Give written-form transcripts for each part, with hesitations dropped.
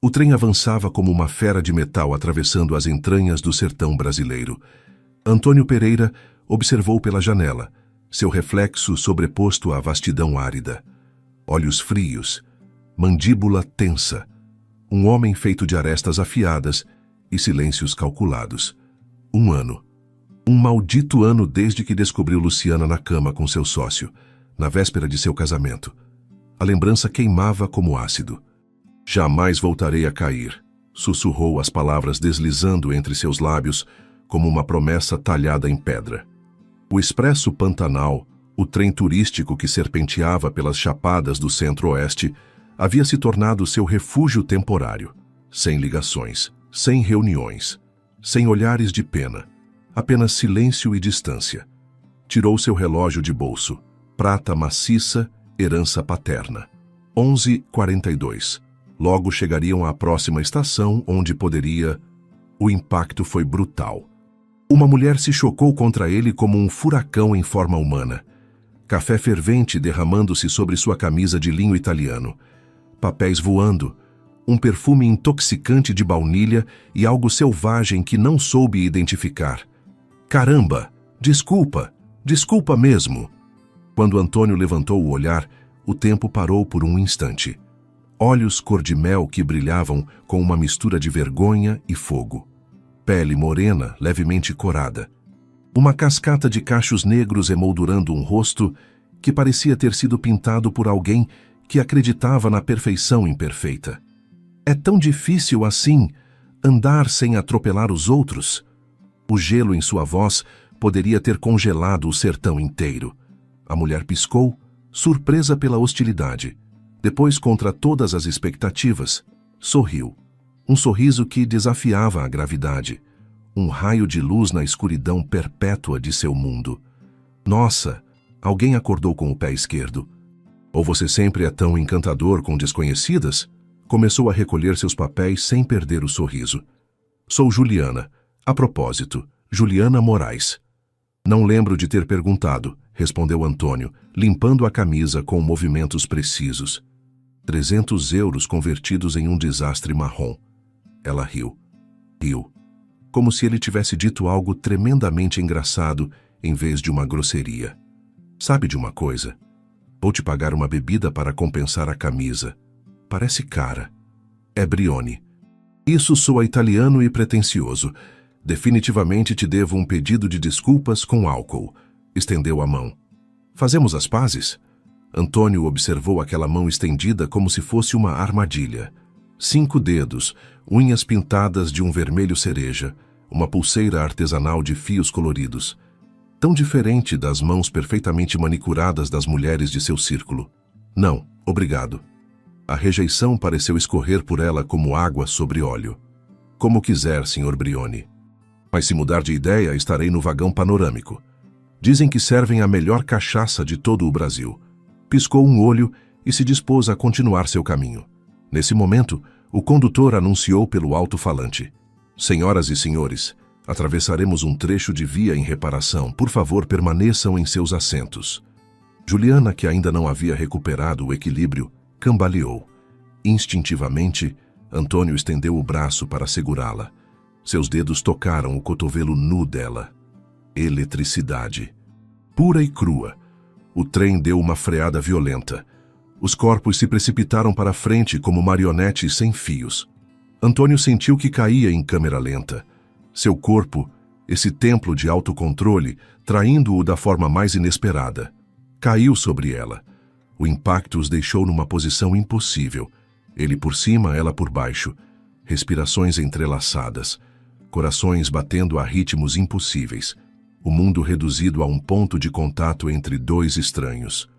O trem avançava como uma fera de metal atravessando as entranhas do sertão brasileiro. Antônio Pereira observou pela janela, seu reflexo sobreposto à vastidão árida. Olhos frios, mandíbula tensa, um homem feito de arestas afiadas e silêncios calculados. 1 ano. Um maldito ano desde que descobriu Luciana na cama com seu sócio, na véspera de seu casamento. A lembrança queimava como ácido. Jamais voltarei a cair, sussurrou as palavras deslizando entre seus lábios como uma promessa talhada em pedra. O expresso Pantanal, o trem turístico que serpenteava pelas chapadas do centro-oeste, havia se tornado seu refúgio temporário, sem ligações, sem reuniões, sem olhares de pena, apenas silêncio e distância. Tirou seu relógio de bolso, prata maciça, herança paterna. 11h42. Logo chegariam à próxima estação, onde poderia... O impacto foi brutal. Uma mulher se chocou contra ele como um furacão em forma humana. Café fervente derramando-se sobre sua camisa de linho italiano. Papéis voando, um perfume intoxicante de baunilha e algo selvagem que não soube identificar. Caramba! Desculpa! Desculpa mesmo! Quando Antônio levantou o olhar, o tempo parou por um instante. Olhos cor-de-mel que brilhavam com uma mistura de vergonha e fogo. Pele morena, levemente corada. Uma cascata de cachos negros emoldurando um rosto que parecia ter sido pintado por alguém que acreditava na perfeição imperfeita. É tão difícil assim andar sem atropelar os outros? O gelo em sua voz poderia ter congelado o sertão inteiro. A mulher piscou, surpresa pela hostilidade. Depois, contra todas as expectativas, sorriu. Um sorriso que desafiava a gravidade. Um raio de luz na escuridão perpétua de seu mundo. Nossa, alguém acordou com o pé esquerdo. Ou você sempre é tão encantador com desconhecidas? Começou a recolher seus papéis sem perder o sorriso. Sou Juliana. A propósito, Juliana Moraes. Não lembro de ter perguntado, respondeu Antônio, limpando a camisa com movimentos precisos. 300 euros convertidos em um desastre marrom. Ela riu. Riu. Como se ele tivesse dito algo tremendamente engraçado em vez de uma grosseria. Sabe de uma coisa? Vou te pagar uma bebida para compensar a camisa. Parece cara. É Brioni. Isso soa italiano e pretensioso. Definitivamente te devo um pedido de desculpas com álcool. Estendeu a mão. Fazemos as pazes? Antônio observou aquela mão estendida como se fosse uma armadilha. 5 dedos, unhas pintadas de um vermelho cereja, uma pulseira artesanal de fios coloridos. Tão diferente das mãos perfeitamente manicuradas das mulheres de seu círculo. Não, obrigado. A rejeição pareceu escorrer por ela como água sobre óleo. Como quiser, Sr. Brioni. Mas se mudar de ideia, estarei no vagão panorâmico. Dizem que servem a melhor cachaça de todo o Brasil. Piscou um olho e se dispôs a continuar seu caminho. Nesse momento, o condutor anunciou pelo alto-falante. Senhoras e senhores, atravessaremos um trecho de via em reparação. Por favor, permaneçam em seus assentos. Juliana, que ainda não havia recuperado o equilíbrio, cambaleou. Instintivamente, Antônio estendeu o braço para segurá-la. Seus dedos tocaram o cotovelo nu dela. Eletricidade. Pura e crua. O trem deu uma freada violenta. Os corpos se precipitaram para frente como marionetes sem fios. Antônio sentiu que caía em câmera lenta. Seu corpo, esse templo de autocontrole, traindo-o da forma mais inesperada. Caiu sobre ela. O impacto os deixou numa posição impossível. Ele por cima, ela por baixo. Respirações entrelaçadas. Corações batendo a ritmos impossíveis. O mundo reduzido a um ponto de contato entre dois estranhos.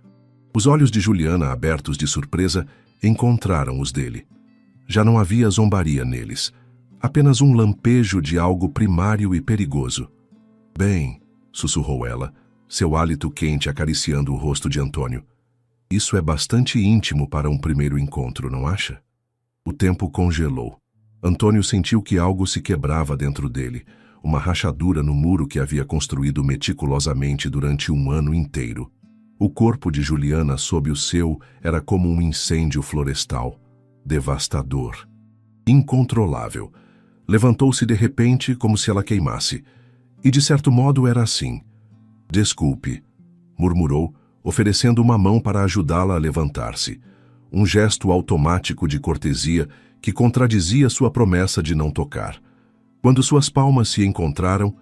Os olhos de Juliana, abertos de surpresa, encontraram os dele. Já não havia zombaria neles. Apenas um lampejo de algo primário e perigoso. Bem, sussurrou ela, seu hálito quente acariciando o rosto de Antônio. Isso é bastante íntimo para um primeiro encontro, não acha? O tempo congelou. Antônio sentiu que algo se quebrava dentro dele, uma rachadura no muro que havia construído meticulosamente durante um ano inteiro. O corpo de Juliana sob o seu era como um incêndio florestal, devastador. incontrolável. Levantou-se de repente como se ela queimasse. E de certo modo era assim. "Desculpe", murmurou, oferecendo uma mão para ajudá-la a levantar-se. Um gesto automático de cortesia que contradizia sua promessa de não tocar. Quando suas palmas se encontraram,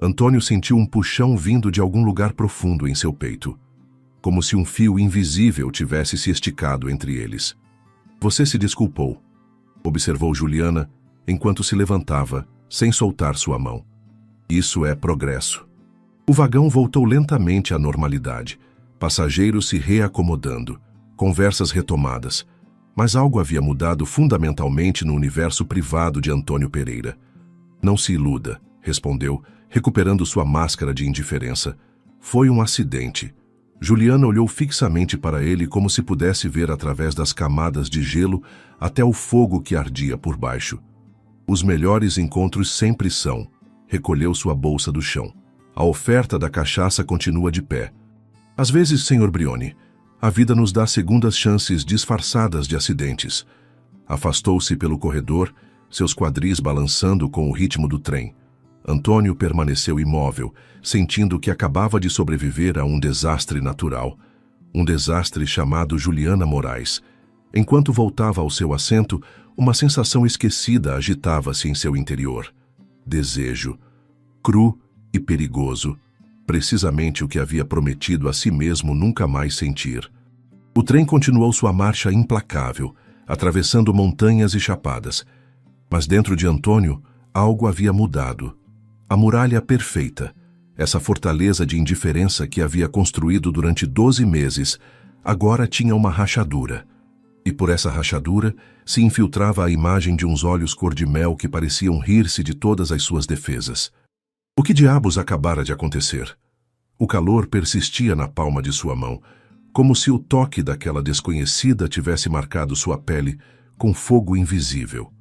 Antônio sentiu um puxão vindo de algum lugar profundo em seu peito, como se um fio invisível tivesse se esticado entre eles. "Você se desculpou", observou Juliana, enquanto se levantava, sem soltar sua mão. "Isso é progresso." O vagão voltou lentamente à normalidade, passageiros se reacomodando, conversas retomadas, mas algo havia mudado fundamentalmente no universo privado de Antônio Pereira. "Não se iluda", respondeu, recuperando sua máscara de indiferença. "Foi um acidente." Juliana olhou fixamente para ele como se pudesse ver através das camadas de gelo até o fogo que ardia por baixo. "Os melhores encontros sempre são." Recolheu sua bolsa do chão. "A oferta da cachaça continua de pé." "Às vezes, Sr. Brioni, a vida nos dá segundas chances disfarçadas de acidentes." Afastou-se pelo corredor, seus quadris balançando com o ritmo do trem. Antônio permaneceu imóvel, sentindo que acabava de sobreviver a um desastre natural. Um desastre chamado Juliana Moraes. Enquanto voltava ao seu assento, uma sensação esquecida agitava-se em seu interior. Desejo. Cru e perigoso. Precisamente o que havia prometido a si mesmo nunca mais sentir. O trem continuou sua marcha implacável, atravessando montanhas e chapadas. Mas dentro de Antônio, algo havia mudado. A muralha perfeita, essa fortaleza de indiferença que havia construído durante 12 meses, agora tinha uma rachadura. E por essa rachadura se infiltrava a imagem de uns olhos cor-de-mel que pareciam rir-se de todas as suas defesas. O que diabos acabara de acontecer? O calor persistia na palma de sua mão, como se o toque daquela desconhecida tivesse marcado sua pele com fogo invisível.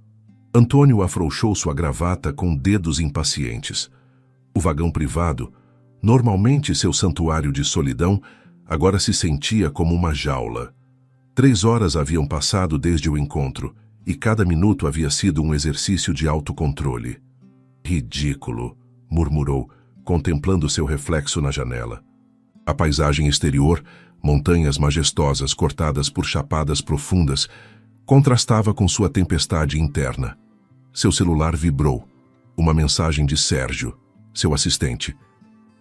Antônio afrouxou sua gravata com dedos impacientes. O vagão privado, normalmente seu santuário de solidão, agora se sentia como uma jaula. 3 horas haviam passado desde o encontro, e cada minuto havia sido um exercício de autocontrole. "Ridículo", murmurou, contemplando seu reflexo na janela. A paisagem exterior, montanhas majestosas cortadas por chapadas profundas, contrastava com sua tempestade interna. Seu celular vibrou. Uma mensagem de Sérgio, seu assistente.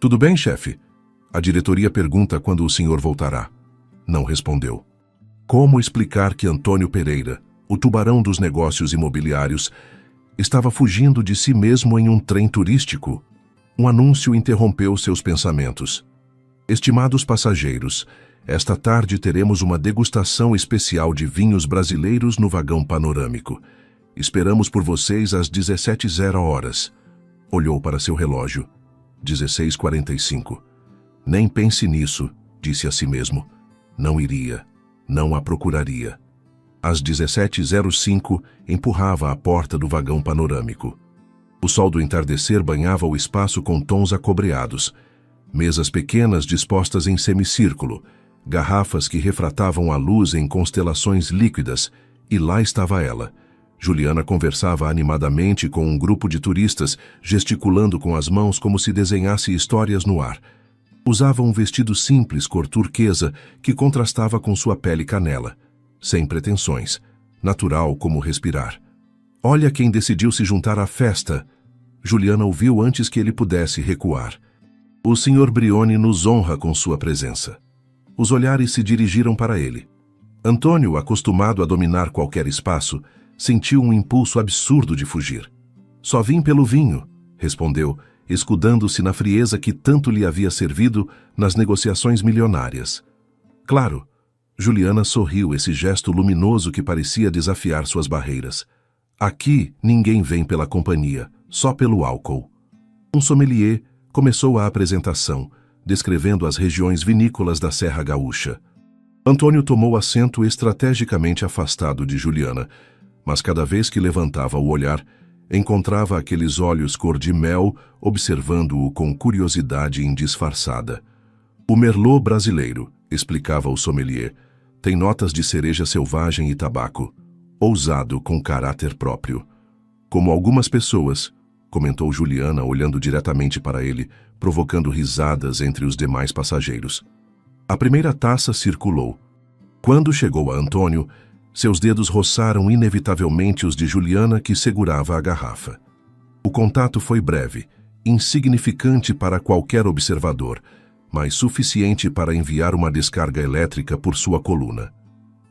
"Tudo bem, chefe?" A diretoria pergunta quando o senhor voltará. Não respondeu. Como explicar que Antônio Pereira, o tubarão dos negócios imobiliários, estava fugindo de si mesmo em um trem turístico? Um anúncio interrompeu seus pensamentos. "Estimados passageiros, esta tarde teremos uma degustação especial de vinhos brasileiros no vagão panorâmico. Esperamos por vocês às 17h. Olhou para seu relógio. 16h45. "Nem pense nisso", disse a si mesmo. Não iria. Não a procuraria. Às 17h05, empurrava a porta do vagão panorâmico. O sol do entardecer banhava o espaço com tons acobreados. Mesas pequenas dispostas em semicírculo, garrafas que refratavam a luz em constelações líquidas, e lá estava ela. Juliana conversava animadamente com um grupo de turistas, gesticulando com as mãos como se desenhasse histórias no ar. Usava um vestido simples cor turquesa que contrastava com sua pele canela, sem pretensões, natural como respirar. "Olha quem decidiu se juntar à festa." Juliana ouviu antes que ele pudesse recuar. "O Sr. Brioni nos honra com sua presença." Os olhares se dirigiram para ele. Antônio, acostumado a dominar qualquer espaço, sentiu um impulso absurdo de fugir. "Só vim pelo vinho", respondeu, escudando-se na frieza que tanto lhe havia servido nas negociações milionárias. "Claro." Juliana sorriu, esse gesto luminoso que parecia desafiar suas barreiras. "Aqui ninguém vem pela companhia, só pelo álcool." Um sommelier começou a apresentação, descrevendo as regiões vinícolas da Serra Gaúcha. Antônio tomou assento estrategicamente afastado de Juliana, mas cada vez que levantava o olhar, encontrava aqueles olhos cor-de-mel observando-o com curiosidade indisfarçada. "O Merlot brasileiro", explicava o sommelier, "tem notas de cereja selvagem e tabaco. ousado, com caráter próprio. Como algumas pessoas, comentou Juliana, olhando diretamente para ele, provocando risadas entre os demais passageiros. A primeira taça circulou. Quando chegou a Antônio, seus dedos roçaram inevitavelmente os de Juliana, que segurava a garrafa. O contato foi breve, insignificante para qualquer observador, mas suficiente para enviar uma descarga elétrica por sua coluna.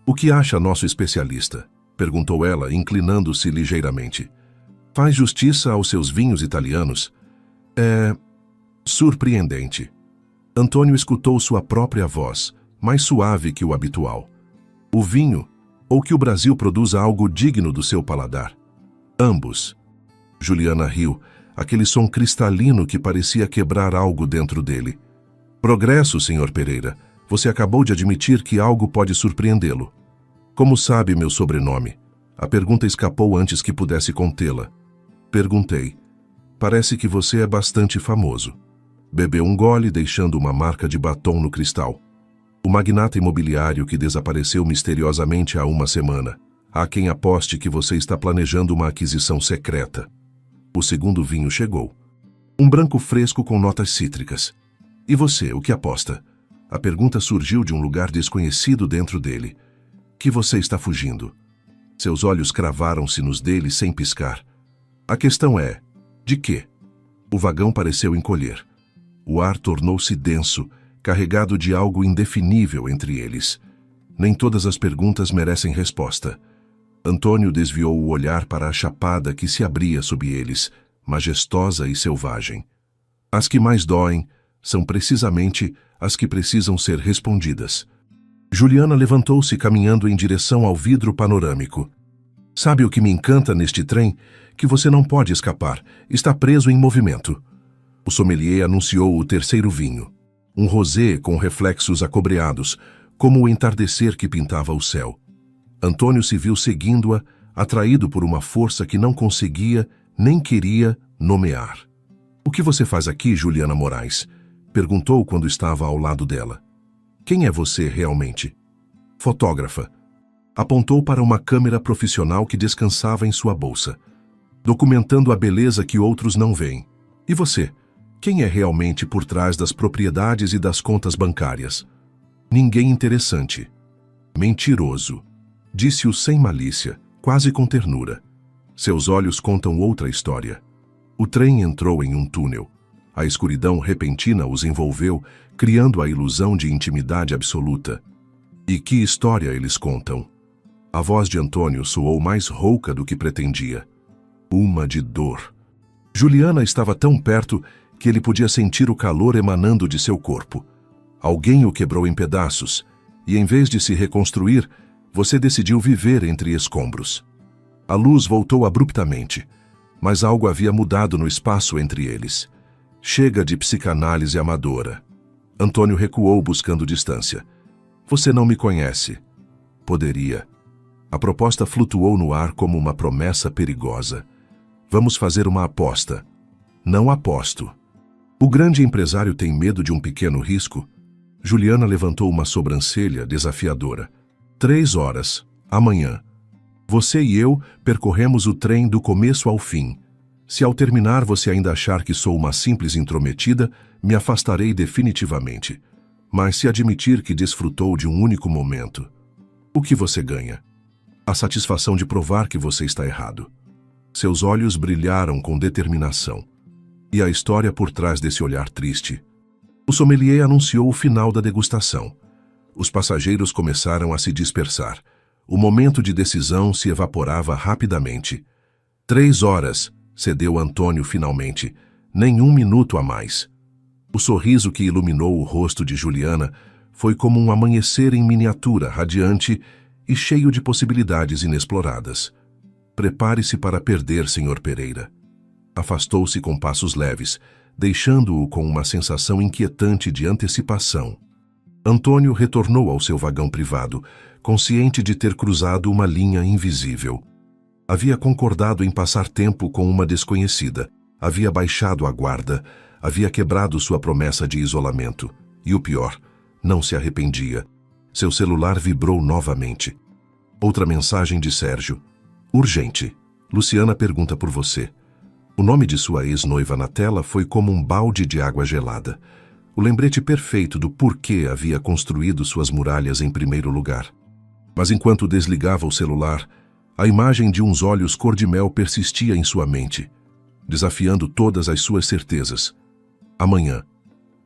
"O que acha nosso especialista?" perguntou ela, inclinando-se ligeiramente. "Faz justiça aos seus vinhos italianos?" "É surpreendente." Antônio escutou sua própria voz, mais suave que o habitual. "O vinho, ou que o Brasil produza algo digno do seu paladar?" "Ambos." Juliana riu, aquele som cristalino que parecia quebrar algo dentro dele. "Progresso, Sr. Pereira. Você acabou de admitir que algo pode surpreendê-lo." "Como sabe meu sobrenome?" A pergunta escapou antes que pudesse contê-la. "Perguntei. Parece que você é bastante famoso." Bebeu um gole, deixando uma marca de batom no cristal. "O magnata imobiliário que desapareceu misteriosamente há uma semana. Há quem aposte que você está planejando uma aquisição secreta." O segundo vinho chegou. Um branco fresco com notas cítricas. "E você, o que aposta?" A pergunta surgiu de um lugar desconhecido dentro dele. "Que você está fugindo?" Seus olhos cravaram-se nos dele sem piscar. "A questão é, de quê?" O vagão pareceu encolher. O ar tornou-se denso, carregado de algo indefinível entre eles. Nem todas as perguntas merecem resposta. Antônio desviou o olhar para a chapada que se abria sob eles, majestosa e selvagem. As que mais doem são precisamente as que precisam ser respondidas. Juliana levantou-se, caminhando em direção ao vidro panorâmico. "Sabe o que me encanta neste trem? Que você não pode escapar. Está preso em movimento." O sommelier anunciou o terceiro vinho. Um rosé com reflexos acobreados, como o entardecer que pintava o céu. Antônio se viu seguindo-a, atraído por uma força que não conseguia, nem queria, nomear. "O que você faz aqui, Juliana Moraes?" perguntou quando estava ao lado dela. "Quem é você realmente?" "Fotógrafa." Apontou para uma câmera profissional que descansava em sua bolsa. "Documentando a beleza que outros não veem. E você? Quem é realmente por trás das propriedades e das contas bancárias?" "Ninguém interessante." "Mentiroso." Disse-o sem malícia, quase com ternura. Seus olhos contam outra história. O trem entrou em um túnel. A escuridão repentina os envolveu, criando a ilusão de intimidade absoluta. E que história eles contam? A voz de Antônio soou mais rouca do que pretendia. Uma de dor. Juliana estava tão perto que ele podia sentir o calor emanando de seu corpo. Alguém o quebrou em pedaços, e em vez de se reconstruir, você decidiu viver entre escombros. A luz voltou abruptamente, mas algo havia mudado no espaço entre eles. Chega de psicanálise amadora. Antônio recuou, buscando distância. "Você não me conhece." Poderia. A proposta flutuou no ar como uma promessa perigosa. "Vamos fazer uma aposta." "Não aposto." "O grande empresário tem medo de um pequeno risco?" Juliana levantou uma sobrancelha desafiadora. 3 horas, amanhã. Você e eu percorremos o trem do começo ao fim. Se ao terminar você ainda achar que sou uma simples intrometida, me afastarei definitivamente. Mas se admitir que desfrutou de um único momento, o que você ganha? A satisfação de provar que você está errado. Seus olhos brilharam com determinação. E a história por trás desse olhar triste? O sommelier anunciou o final da degustação. Os passageiros começaram a se dispersar. O momento de decisão se evaporava rapidamente. 3 horas, cedeu Antônio finalmente. Nem 1 minuto a mais. O sorriso que iluminou o rosto de Juliana foi como um amanhecer em miniatura, radiante e cheio de possibilidades inexploradas. "Prepare-se para perder, Sr. Pereira." Afastou-se com passos leves, deixando-o com uma sensação inquietante de antecipação. Antônio retornou ao seu vagão privado, consciente de ter cruzado uma linha invisível. Havia concordado em passar tempo com uma desconhecida, havia baixado a guarda, havia quebrado sua promessa de isolamento. E o pior, não se arrependia. Seu celular vibrou novamente. Outra mensagem de Sérgio. Urgente. Luciana pergunta por você. O nome de sua ex-noiva na tela foi como um balde de água gelada. O lembrete perfeito do porquê havia construído suas muralhas em primeiro lugar. Mas enquanto desligava o celular, a imagem de uns olhos cor-de-mel persistia em sua mente, desafiando todas as suas certezas. Amanhã,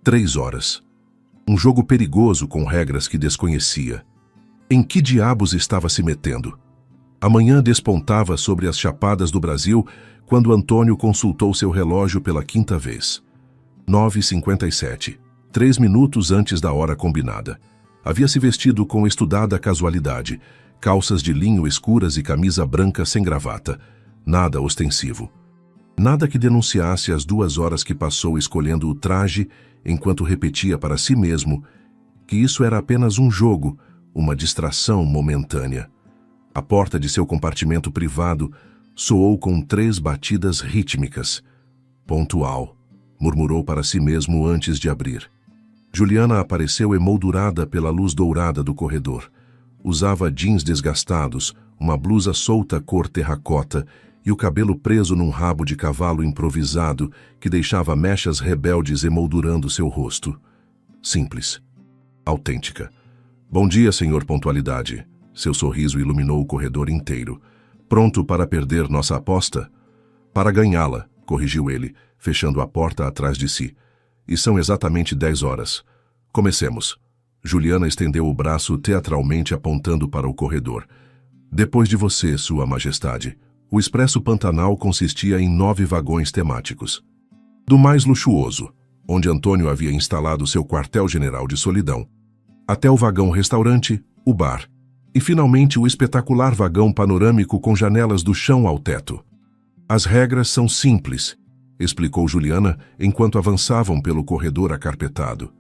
3 horas. Um jogo perigoso com regras que desconhecia. Em que diabos estava se metendo? Amanhã despontava sobre as chapadas do Brasil quando Antônio consultou seu relógio pela 5ª vez. 9h57, 3 minutos antes da hora combinada. Havia se vestido com estudada casualidade, calças de linho escuras e camisa branca sem gravata. Nada ostensivo. Nada que denunciasse as 2 horas que passou escolhendo o traje, enquanto repetia para si mesmo que isso era apenas um jogo, uma distração momentânea. A porta de seu compartimento privado soou com 3 batidas rítmicas. Pontual, murmurou para si mesmo antes de abrir. Juliana apareceu emoldurada pela luz dourada do corredor. Usava jeans desgastados, uma blusa solta cor terracota e o cabelo preso num rabo de cavalo improvisado que deixava mechas rebeldes emoldurando seu rosto. Simples. Autêntica. Bom dia, senhor Pontualidade. Seu sorriso iluminou o corredor inteiro. Pronto para perder nossa aposta? Para ganhá-la, corrigiu ele, fechando a porta atrás de si. E são exatamente 10 horas. Comecemos. Juliana estendeu o braço teatralmente apontando para o corredor. Depois de você, Sua Majestade. O Expresso Pantanal consistia em 9 vagões temáticos. Do mais luxuoso, onde Antônio havia instalado seu quartel-general de solidão, até o vagão-restaurante, o bar, e finalmente o espetacular vagão panorâmico com janelas do chão ao teto. As regras são simples, explicou Juliana enquanto avançavam pelo corredor acarpetado.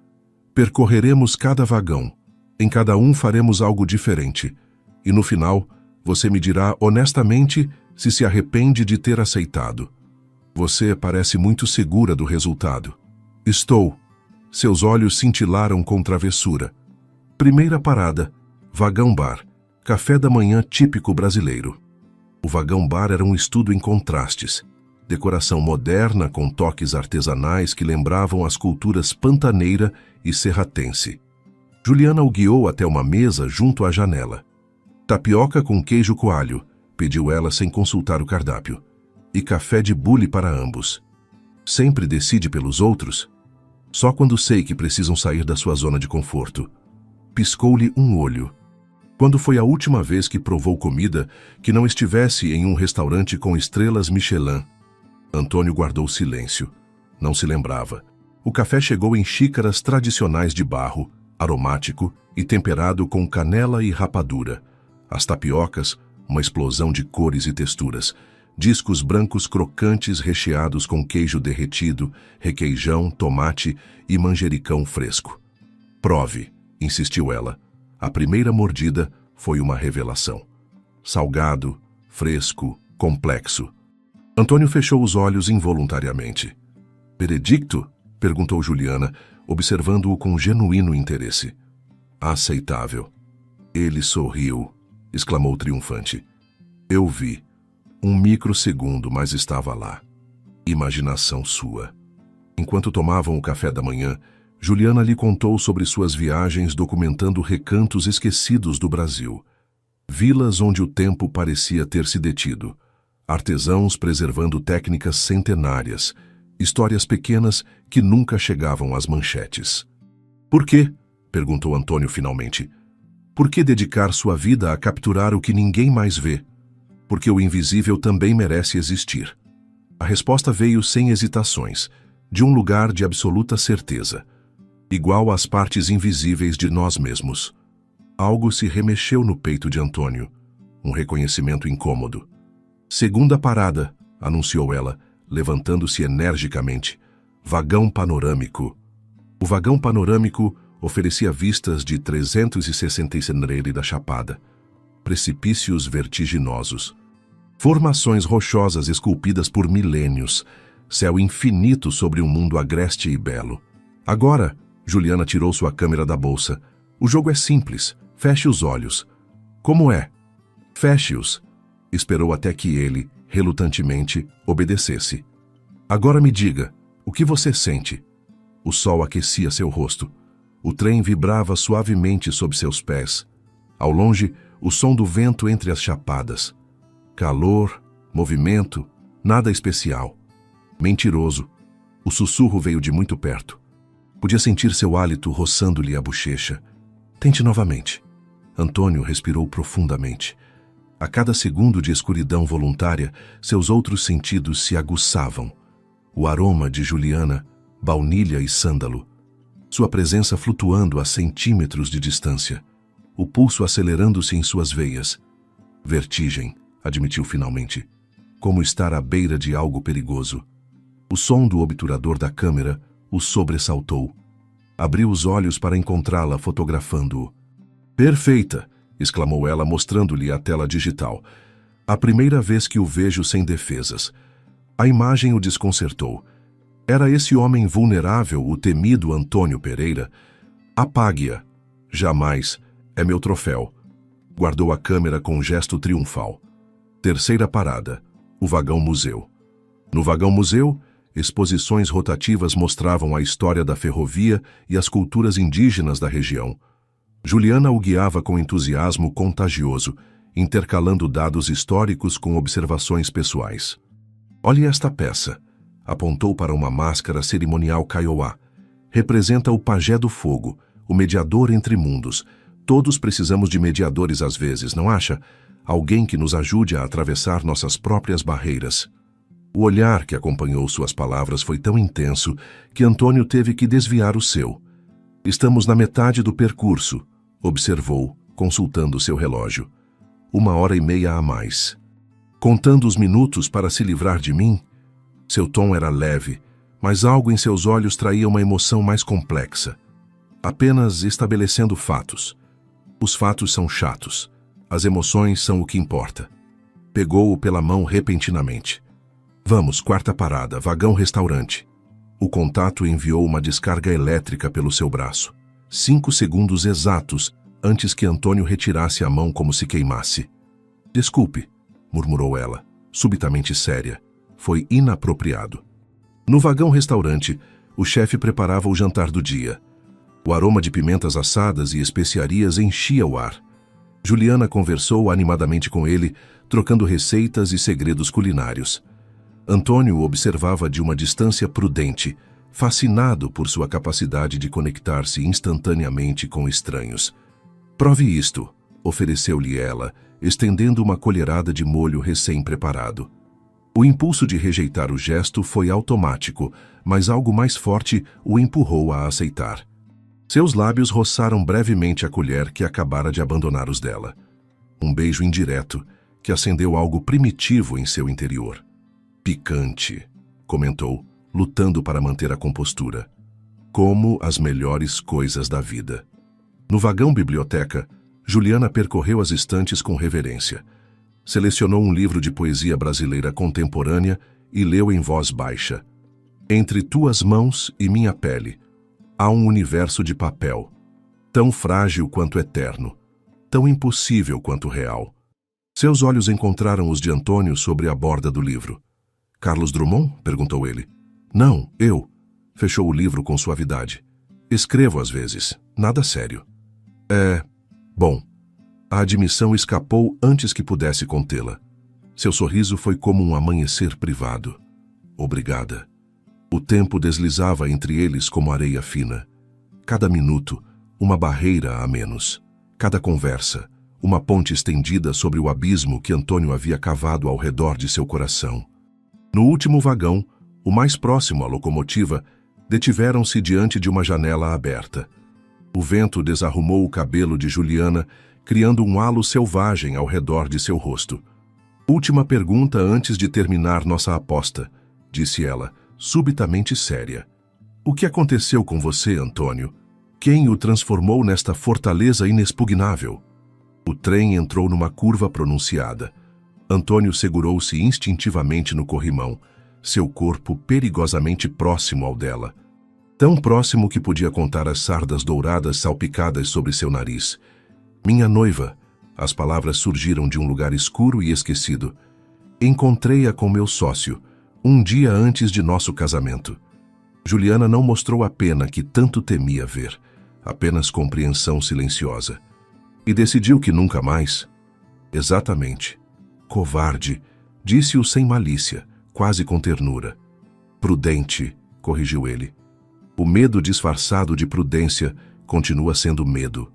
Percorreremos cada vagão. Em cada um faremos algo diferente. E no final, você me dirá honestamente se arrepende de ter aceitado. Você parece muito segura do resultado. Estou. Seus olhos cintilaram com travessura. Primeira parada, vagão bar, café da manhã típico brasileiro. O vagão bar era um estudo em contrastes. Decoração moderna com toques artesanais que lembravam as culturas pantaneira e serratense. Juliana o guiou até uma mesa junto à janela. Tapioca com queijo coalho, pediu ela sem consultar o cardápio. E café de bule para ambos. Sempre decide pelos outros? Só quando sei que precisam sair da sua zona de conforto. Piscou-lhe um olho. Quando foi a última vez que provou comida que não estivesse em um restaurante com estrelas Michelin? Antônio guardou silêncio. Não se lembrava. O café chegou em xícaras tradicionais de barro, aromático e temperado com canela e rapadura. As tapiocas, uma explosão de cores e texturas. Discos brancos crocantes recheados com queijo derretido, requeijão, tomate e manjericão fresco. Prove, insistiu ela. A primeira mordida foi uma revelação. Salgado, fresco, complexo. Antônio fechou os olhos involuntariamente. Veredicto? Perguntou Juliana, observando-o com genuíno interesse. Aceitável. Ele sorriu, exclamou triunfante. Eu vi. 1 microsegundo, mas estava lá. Imaginação sua. Enquanto tomavam o café da manhã, Juliana lhe contou sobre suas viagens documentando recantos esquecidos do Brasil. Vilas onde o tempo parecia ter se detido. Artesãos preservando técnicas centenárias. Histórias pequenas que nunca chegavam às manchetes. Por quê? Perguntou Antônio finalmente. Por que dedicar sua vida a capturar o que ninguém mais vê? Porque o invisível também merece existir. A resposta veio sem hesitações, de um lugar de absoluta certeza. Igual às partes invisíveis de nós mesmos. Algo se remexeu no peito de Antônio. Um reconhecimento incômodo. Segunda parada, anunciou ela, levantando-se energicamente. Vagão panorâmico. O vagão panorâmico oferecia vistas de 360 da Chapada. Precipícios vertiginosos. Formações rochosas esculpidas por milênios. Céu infinito sobre um mundo agreste e belo. Agora, Juliana tirou sua câmera da bolsa. O jogo é simples. Feche os olhos. Como é? Feche-os. Esperou até que ele, relutantemente, obedecesse. Agora me diga, o que você sente? O sol aquecia seu rosto. O trem vibrava suavemente sob seus pés. Ao longe, o som do vento entre as chapadas. Calor, movimento, nada especial. Mentiroso. O sussurro veio de muito perto. Podia sentir seu hálito roçando-lhe a bochecha. Tente novamente. Antônio respirou profundamente. A cada segundo de escuridão voluntária, seus outros sentidos se aguçavam. O aroma de Juliana, baunilha e sândalo. Sua presença flutuando a centímetros de distância. O pulso acelerando-se em suas veias. Vertigem, admitiu finalmente. Como estar à beira de algo perigoso. O som do obturador da câmera o sobressaltou. Abriu os olhos para encontrá-la fotografando-o. Perfeita! Exclamou ela, mostrando-lhe a tela digital. A primeira vez que o vejo sem defesas. A imagem o desconcertou. Era esse homem vulnerável o temido Antônio Pereira? Apague-a. Jamais. É meu troféu. Guardou a câmera com um gesto triunfal. Terceira parada. O vagão-museu. No vagão-museu, exposições rotativas mostravam a história da ferrovia e as culturas indígenas da região. Juliana o guiava com entusiasmo contagioso, intercalando dados históricos com observações pessoais. Olhe esta peça. Apontou para uma máscara cerimonial Kaiowá. Representa o pajé do fogo, o mediador entre mundos. Todos precisamos de mediadores às vezes, não acha? Alguém que nos ajude a atravessar nossas próprias barreiras. O olhar que acompanhou suas palavras foi tão intenso que Antônio teve que desviar o seu. Estamos na metade do percurso, observou, consultando seu relógio. 1h30 a mais. Contando os minutos para se livrar de mim? Seu tom era leve, mas algo em seus olhos traía uma emoção mais complexa. Apenas estabelecendo fatos. Os fatos são chatos. As emoções são o que importa. Pegou-o pela mão repentinamente. Vamos, quarta parada, vagão-restaurante. O contato enviou uma descarga elétrica pelo seu braço. 5 segundos exatos antes que Antônio retirasse a mão como se queimasse. Desculpe, murmurou ela, subitamente séria. Foi inapropriado. No vagão-restaurante, o chefe preparava o jantar do dia. O aroma de pimentas assadas e especiarias enchia o ar. Juliana conversou animadamente com ele, trocando receitas e segredos culinários. Antônio observava de uma distância prudente, fascinado por sua capacidade de conectar-se instantaneamente com estranhos. Prove isto, ofereceu-lhe ela, estendendo uma colherada de molho recém-preparado. O impulso de rejeitar o gesto foi automático, mas algo mais forte o empurrou a aceitar. Seus lábios roçaram brevemente a colher que acabara de abandonar os dela. Um beijo indireto, que acendeu algo primitivo em seu interior. Picante, comentou, lutando para manter a compostura. Como as melhores coisas da vida. No vagão-biblioteca, Juliana percorreu as estantes com reverência. Selecionou um livro de poesia brasileira contemporânea e leu em voz baixa. Entre tuas mãos e minha pele, há um universo de papel, tão frágil quanto eterno, tão impossível quanto real. Seus olhos encontraram os de Antônio sobre a borda do livro. Carlos Drummond? Perguntou ele. Não, eu. Fechou o livro com suavidade. Escrevo às vezes, nada sério. Bom. A admissão escapou antes que pudesse contê-la. Seu sorriso foi como um amanhecer privado. Obrigada. O tempo deslizava entre eles como areia fina. Cada minuto, uma barreira a menos. Cada conversa, uma ponte estendida sobre o abismo que Antônio havia cavado ao redor de seu coração. No último vagão, o mais próximo à locomotiva, detiveram-se diante de uma janela aberta. O vento desarrumou o cabelo de Juliana, criando um halo selvagem ao redor de seu rosto. Última pergunta antes de terminar nossa aposta, disse ela, subitamente séria. O que aconteceu com você, Antônio? Quem o transformou nesta fortaleza inexpugnável? O trem entrou numa curva pronunciada. Antônio segurou-se instintivamente no corrimão, seu corpo perigosamente próximo ao dela. Tão próximo que podia contar as sardas douradas salpicadas sobre seu nariz. Minha noiva, As palavras surgiram de um lugar escuro e esquecido. Encontrei-a com meu sócio, um dia antes de nosso casamento. Juliana não mostrou a pena que tanto temia ver, apenas compreensão silenciosa. E decidiu que nunca mais. Exatamente. Covarde, disse-o sem malícia, quase com ternura. Prudente, corrigiu ele. O medo disfarçado de prudência continua sendo medo.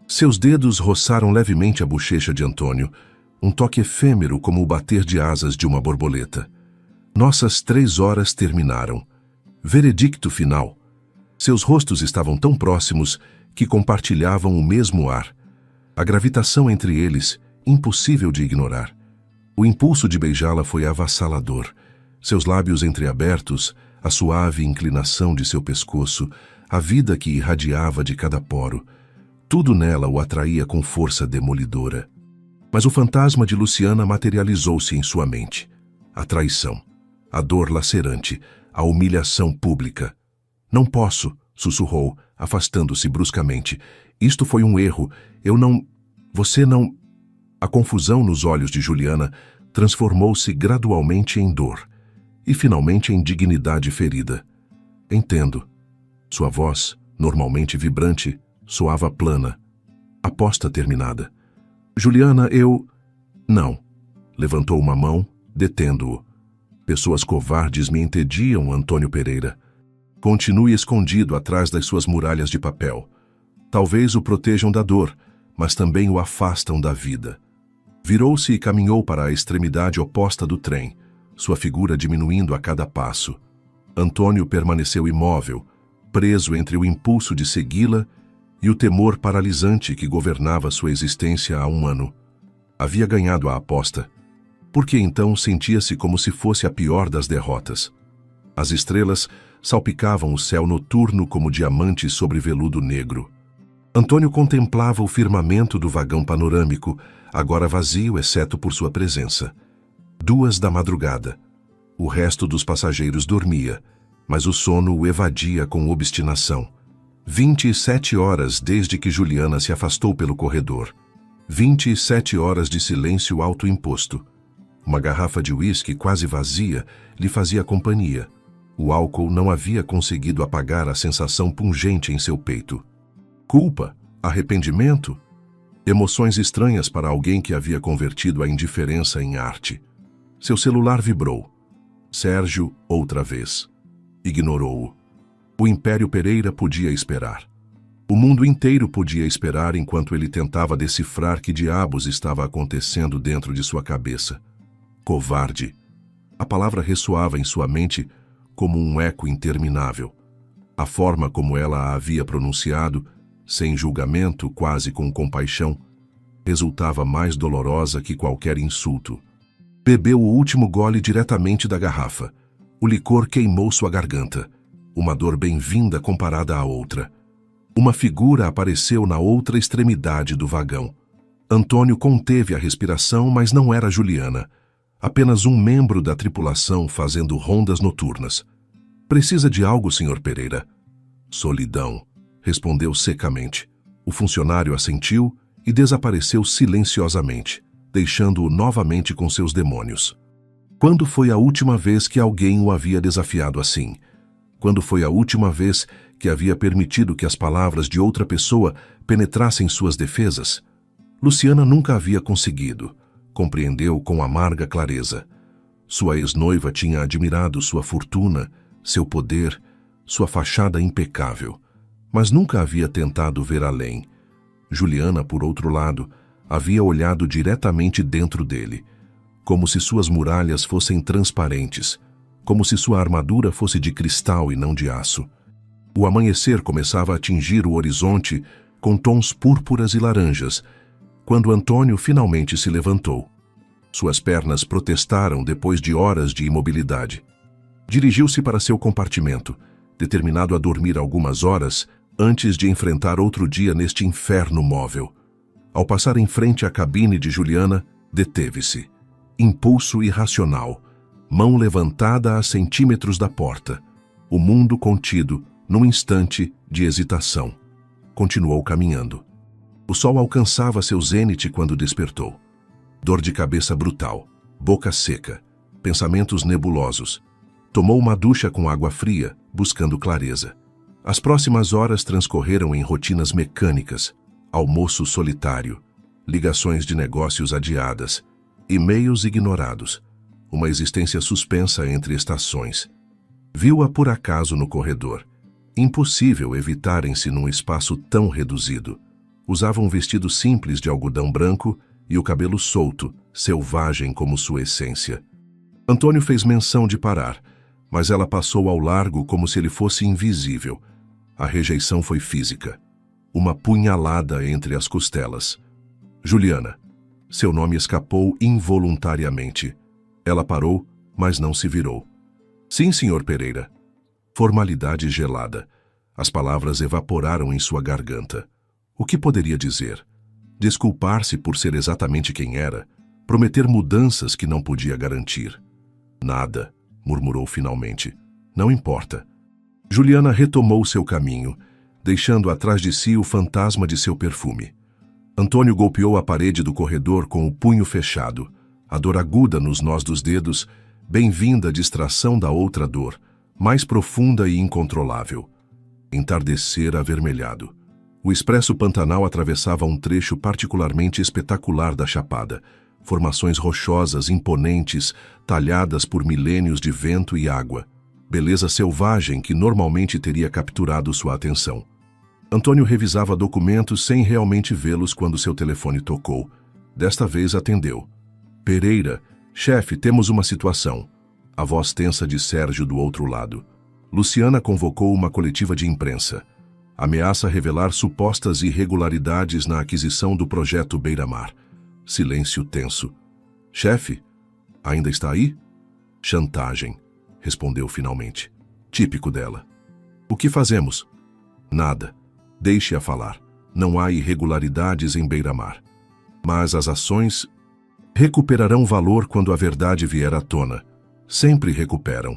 Seus dedos roçaram levemente a bochecha de Antônio, um toque efêmero como o bater de asas de uma borboleta. Nossas 3 horas terminaram. Veredicto final. Seus rostos estavam tão próximos que compartilhavam o mesmo ar. A gravitação entre eles, impossível de ignorar. O impulso de beijá-la foi avassalador. Seus lábios entreabertos, a suave inclinação de seu pescoço, a vida que irradiava de cada poro. Tudo nela o atraía com força demolidora. Mas o fantasma de Luciana materializou-se em sua mente. A traição, a dor lacerante, a humilhação pública. Não posso, sussurrou, afastando-se bruscamente. Isto foi um erro. Eu não... Você não... A confusão nos olhos de Juliana transformou-se gradualmente em dor e finalmente em dignidade ferida. Entendo. Sua voz, normalmente vibrante, soava plana. Aposta terminada. Juliana, eu... Não. Levantou uma mão, detendo-o. Pessoas covardes me entediam, Antônio Pereira. Continue escondido atrás das suas muralhas de papel. Talvez o protejam da dor, mas também o afastam da vida. Virou-se e caminhou para a extremidade oposta do trem, sua figura diminuindo a cada passo. Antônio permaneceu imóvel, preso entre o impulso de segui-la e o temor paralisante que governava sua existência há um ano. Havia ganhado a aposta. Porque então sentia-se como se fosse a pior das derrotas. As estrelas salpicavam o céu noturno como diamantes sobre veludo negro. Antônio contemplava o firmamento do vagão panorâmico, agora vazio exceto por sua presença. 2 da madrugada. O resto dos passageiros dormia, mas o sono o evadia com obstinação. 27 horas desde que Juliana se afastou pelo corredor. 27 horas de silêncio autoimposto. Uma garrafa de uísque quase vazia lhe fazia companhia. O álcool não havia conseguido apagar a sensação pungente em seu peito. Culpa? Arrependimento? Emoções estranhas para alguém que havia convertido a indiferença em arte. Seu celular vibrou. Sérgio, outra vez. Ignorou-o. O Império Pereira podia esperar. O mundo inteiro podia esperar enquanto ele tentava decifrar que diabos estava acontecendo dentro de sua cabeça. Covarde. A palavra ressoava em sua mente como um eco interminável. A forma como ela a havia pronunciado, sem julgamento, quase com compaixão, resultava mais dolorosa que qualquer insulto. Bebeu o último gole diretamente da garrafa. O licor queimou sua garganta. Uma dor bem-vinda comparada à outra. Uma figura apareceu na outra extremidade do vagão. Antônio conteve a respiração, mas não era Juliana. Apenas um membro da tripulação fazendo rondas noturnas. Precisa de algo, Sr. Pereira? Solidão, respondeu secamente. O funcionário assentiu e desapareceu silenciosamente, deixando-o novamente com seus demônios. Quando foi a última vez que alguém o havia desafiado assim? Quando foi a última vez que havia permitido que as palavras de outra pessoa penetrassem suas defesas? Luciana nunca havia conseguido. Compreendeu com amarga clareza. Sua ex-noiva tinha admirado sua fortuna, seu poder, sua fachada impecável, mas nunca havia tentado ver além. Juliana, por outro lado, havia olhado diretamente dentro dele, como se suas muralhas fossem transparentes, como se sua armadura fosse de cristal e não de aço. O amanhecer começava a atingir o horizonte com tons púrpuras e laranjas, quando Antônio finalmente se levantou. Suas pernas protestaram depois de horas de imobilidade. Dirigiu-se para seu compartimento, determinado a dormir algumas horas antes de enfrentar outro dia neste inferno móvel. Ao passar em frente à cabine de Juliana, deteve-se. Impulso irracional, mão levantada a centímetros da porta. O mundo contido num instante de hesitação. Continuou caminhando. O sol alcançava seu zênite quando despertou. Dor de cabeça brutal, boca seca, pensamentos nebulosos. Tomou uma ducha com água fria, buscando clareza. As próximas horas transcorreram em rotinas mecânicas, almoço solitário, ligações de negócios adiadas, e-mails ignorados, uma existência suspensa entre estações. Viu-a por acaso no corredor. Impossível evitarem-se num espaço tão reduzido. Usava um vestido simples de algodão branco e o cabelo solto, selvagem como sua essência. Antônio fez menção de parar, mas ela passou ao largo como se ele fosse invisível. A rejeição foi física. Uma punhalada entre as costelas. Juliana. Seu nome escapou involuntariamente. Ela parou, mas não se virou. Sim, senhor Pereira. Formalidade gelada. As palavras evaporaram em sua garganta. O que poderia dizer? Desculpar-se por ser exatamente quem era? Prometer mudanças que não podia garantir? Nada, murmurou finalmente. Não importa. Juliana retomou seu caminho, deixando atrás de si o fantasma de seu perfume. Antônio golpeou a parede do corredor com o punho fechado, a dor aguda nos nós dos dedos, bem-vinda distração da outra dor, mais profunda e incontrolável. Entardecer avermelhado. O expresso Pantanal atravessava um trecho particularmente espetacular da chapada, formações rochosas imponentes, talhadas por milênios de vento e água, beleza selvagem que normalmente teria capturado sua atenção. Antônio revisava documentos sem realmente vê-los quando seu telefone tocou. Desta vez atendeu. Pereira, chefe, temos uma situação. A voz tensa de Sérgio do outro lado. Luciana convocou uma coletiva de imprensa. Ameaça revelar supostas irregularidades na aquisição do projeto Beira-Mar. Silêncio tenso. Chefe, ainda está aí? Chantagem, respondeu finalmente. Típico dela. O que fazemos? Nada. Deixe-a falar. Não há irregularidades em Beira-Mar. Mas as ações recuperarão valor quando a verdade vier à tona. Sempre recuperam.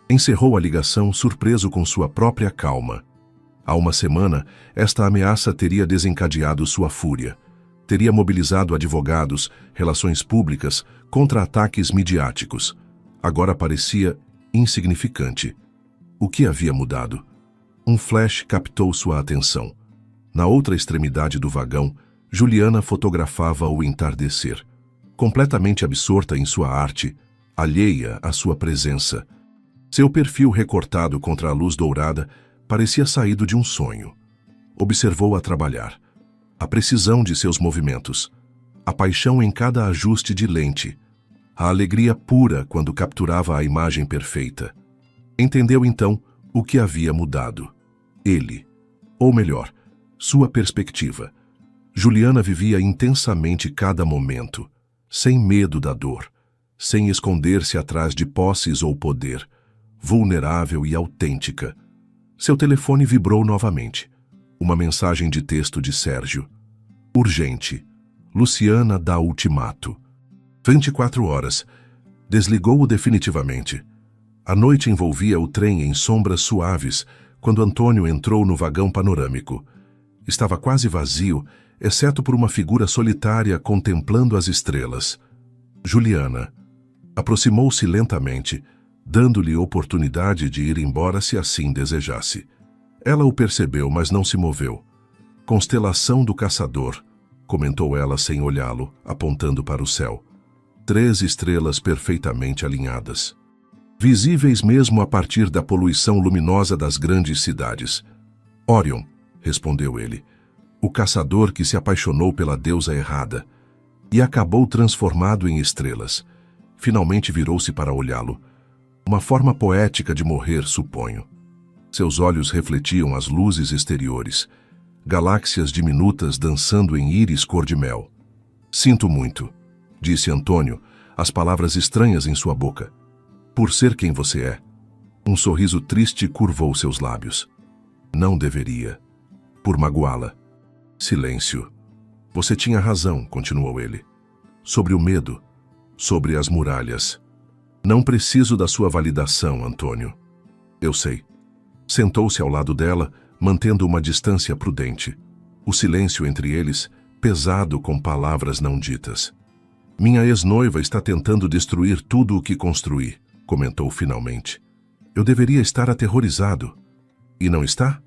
Encerrou a ligação surpreso com sua própria calma. Há uma semana, esta ameaça teria desencadeado sua fúria. Teria mobilizado advogados, relações públicas, contra-ataques midiáticos. Agora parecia insignificante. O que havia mudado? Um flash captou sua atenção. Na outra extremidade do vagão, Juliana fotografava o entardecer. Completamente absorta em sua arte, alheia à sua presença. Seu perfil recortado contra a luz dourada parecia saído de um sonho. Observou-a trabalhar. A precisão de seus movimentos. A paixão em cada ajuste de lente. A alegria pura quando capturava a imagem perfeita. Entendeu então o que havia mudado. Ele. Ou melhor, sua perspectiva. Juliana vivia intensamente cada momento, sem medo da dor, sem esconder-se atrás de posses ou poder, vulnerável e autêntica. Seu telefone vibrou novamente. Uma mensagem de texto de Sérgio. Urgente. Luciana dá ultimato. 24 horas. Desligou-o definitivamente. A noite envolvia o trem em sombras suaves quando Antônio entrou no vagão panorâmico. Estava quase vazio, exceto por uma figura solitária contemplando as estrelas. Juliana. Aproximou-se lentamente, dando-lhe oportunidade de ir embora se assim desejasse. Ela o percebeu, mas não se moveu. Constelação do caçador, comentou ela sem olhá-lo, apontando para o céu. 3 estrelas perfeitamente alinhadas. Visíveis mesmo a partir da poluição luminosa das grandes cidades. Orion, respondeu ele, o caçador que se apaixonou pela deusa errada e acabou transformado em estrelas. Finalmente virou-se para olhá-lo. Uma forma poética de morrer, suponho. Seus olhos refletiam as luzes exteriores, galáxias diminutas dançando em íris cor-de-mel. Sinto muito, disse Antônio, as palavras estranhas em sua boca. Por ser quem você é. Um sorriso triste curvou seus lábios. Não deveria. Por magoá-la. Silêncio. Você tinha razão, continuou ele. Sobre o medo. Sobre as muralhas. Não preciso da sua validação, Antônio. Eu sei. Sentou-se ao lado dela, mantendo uma distância prudente. O silêncio entre eles, pesado com palavras não ditas. Minha ex-noiva está tentando destruir tudo o que construí, comentou finalmente. Eu deveria estar aterrorizado. E não está?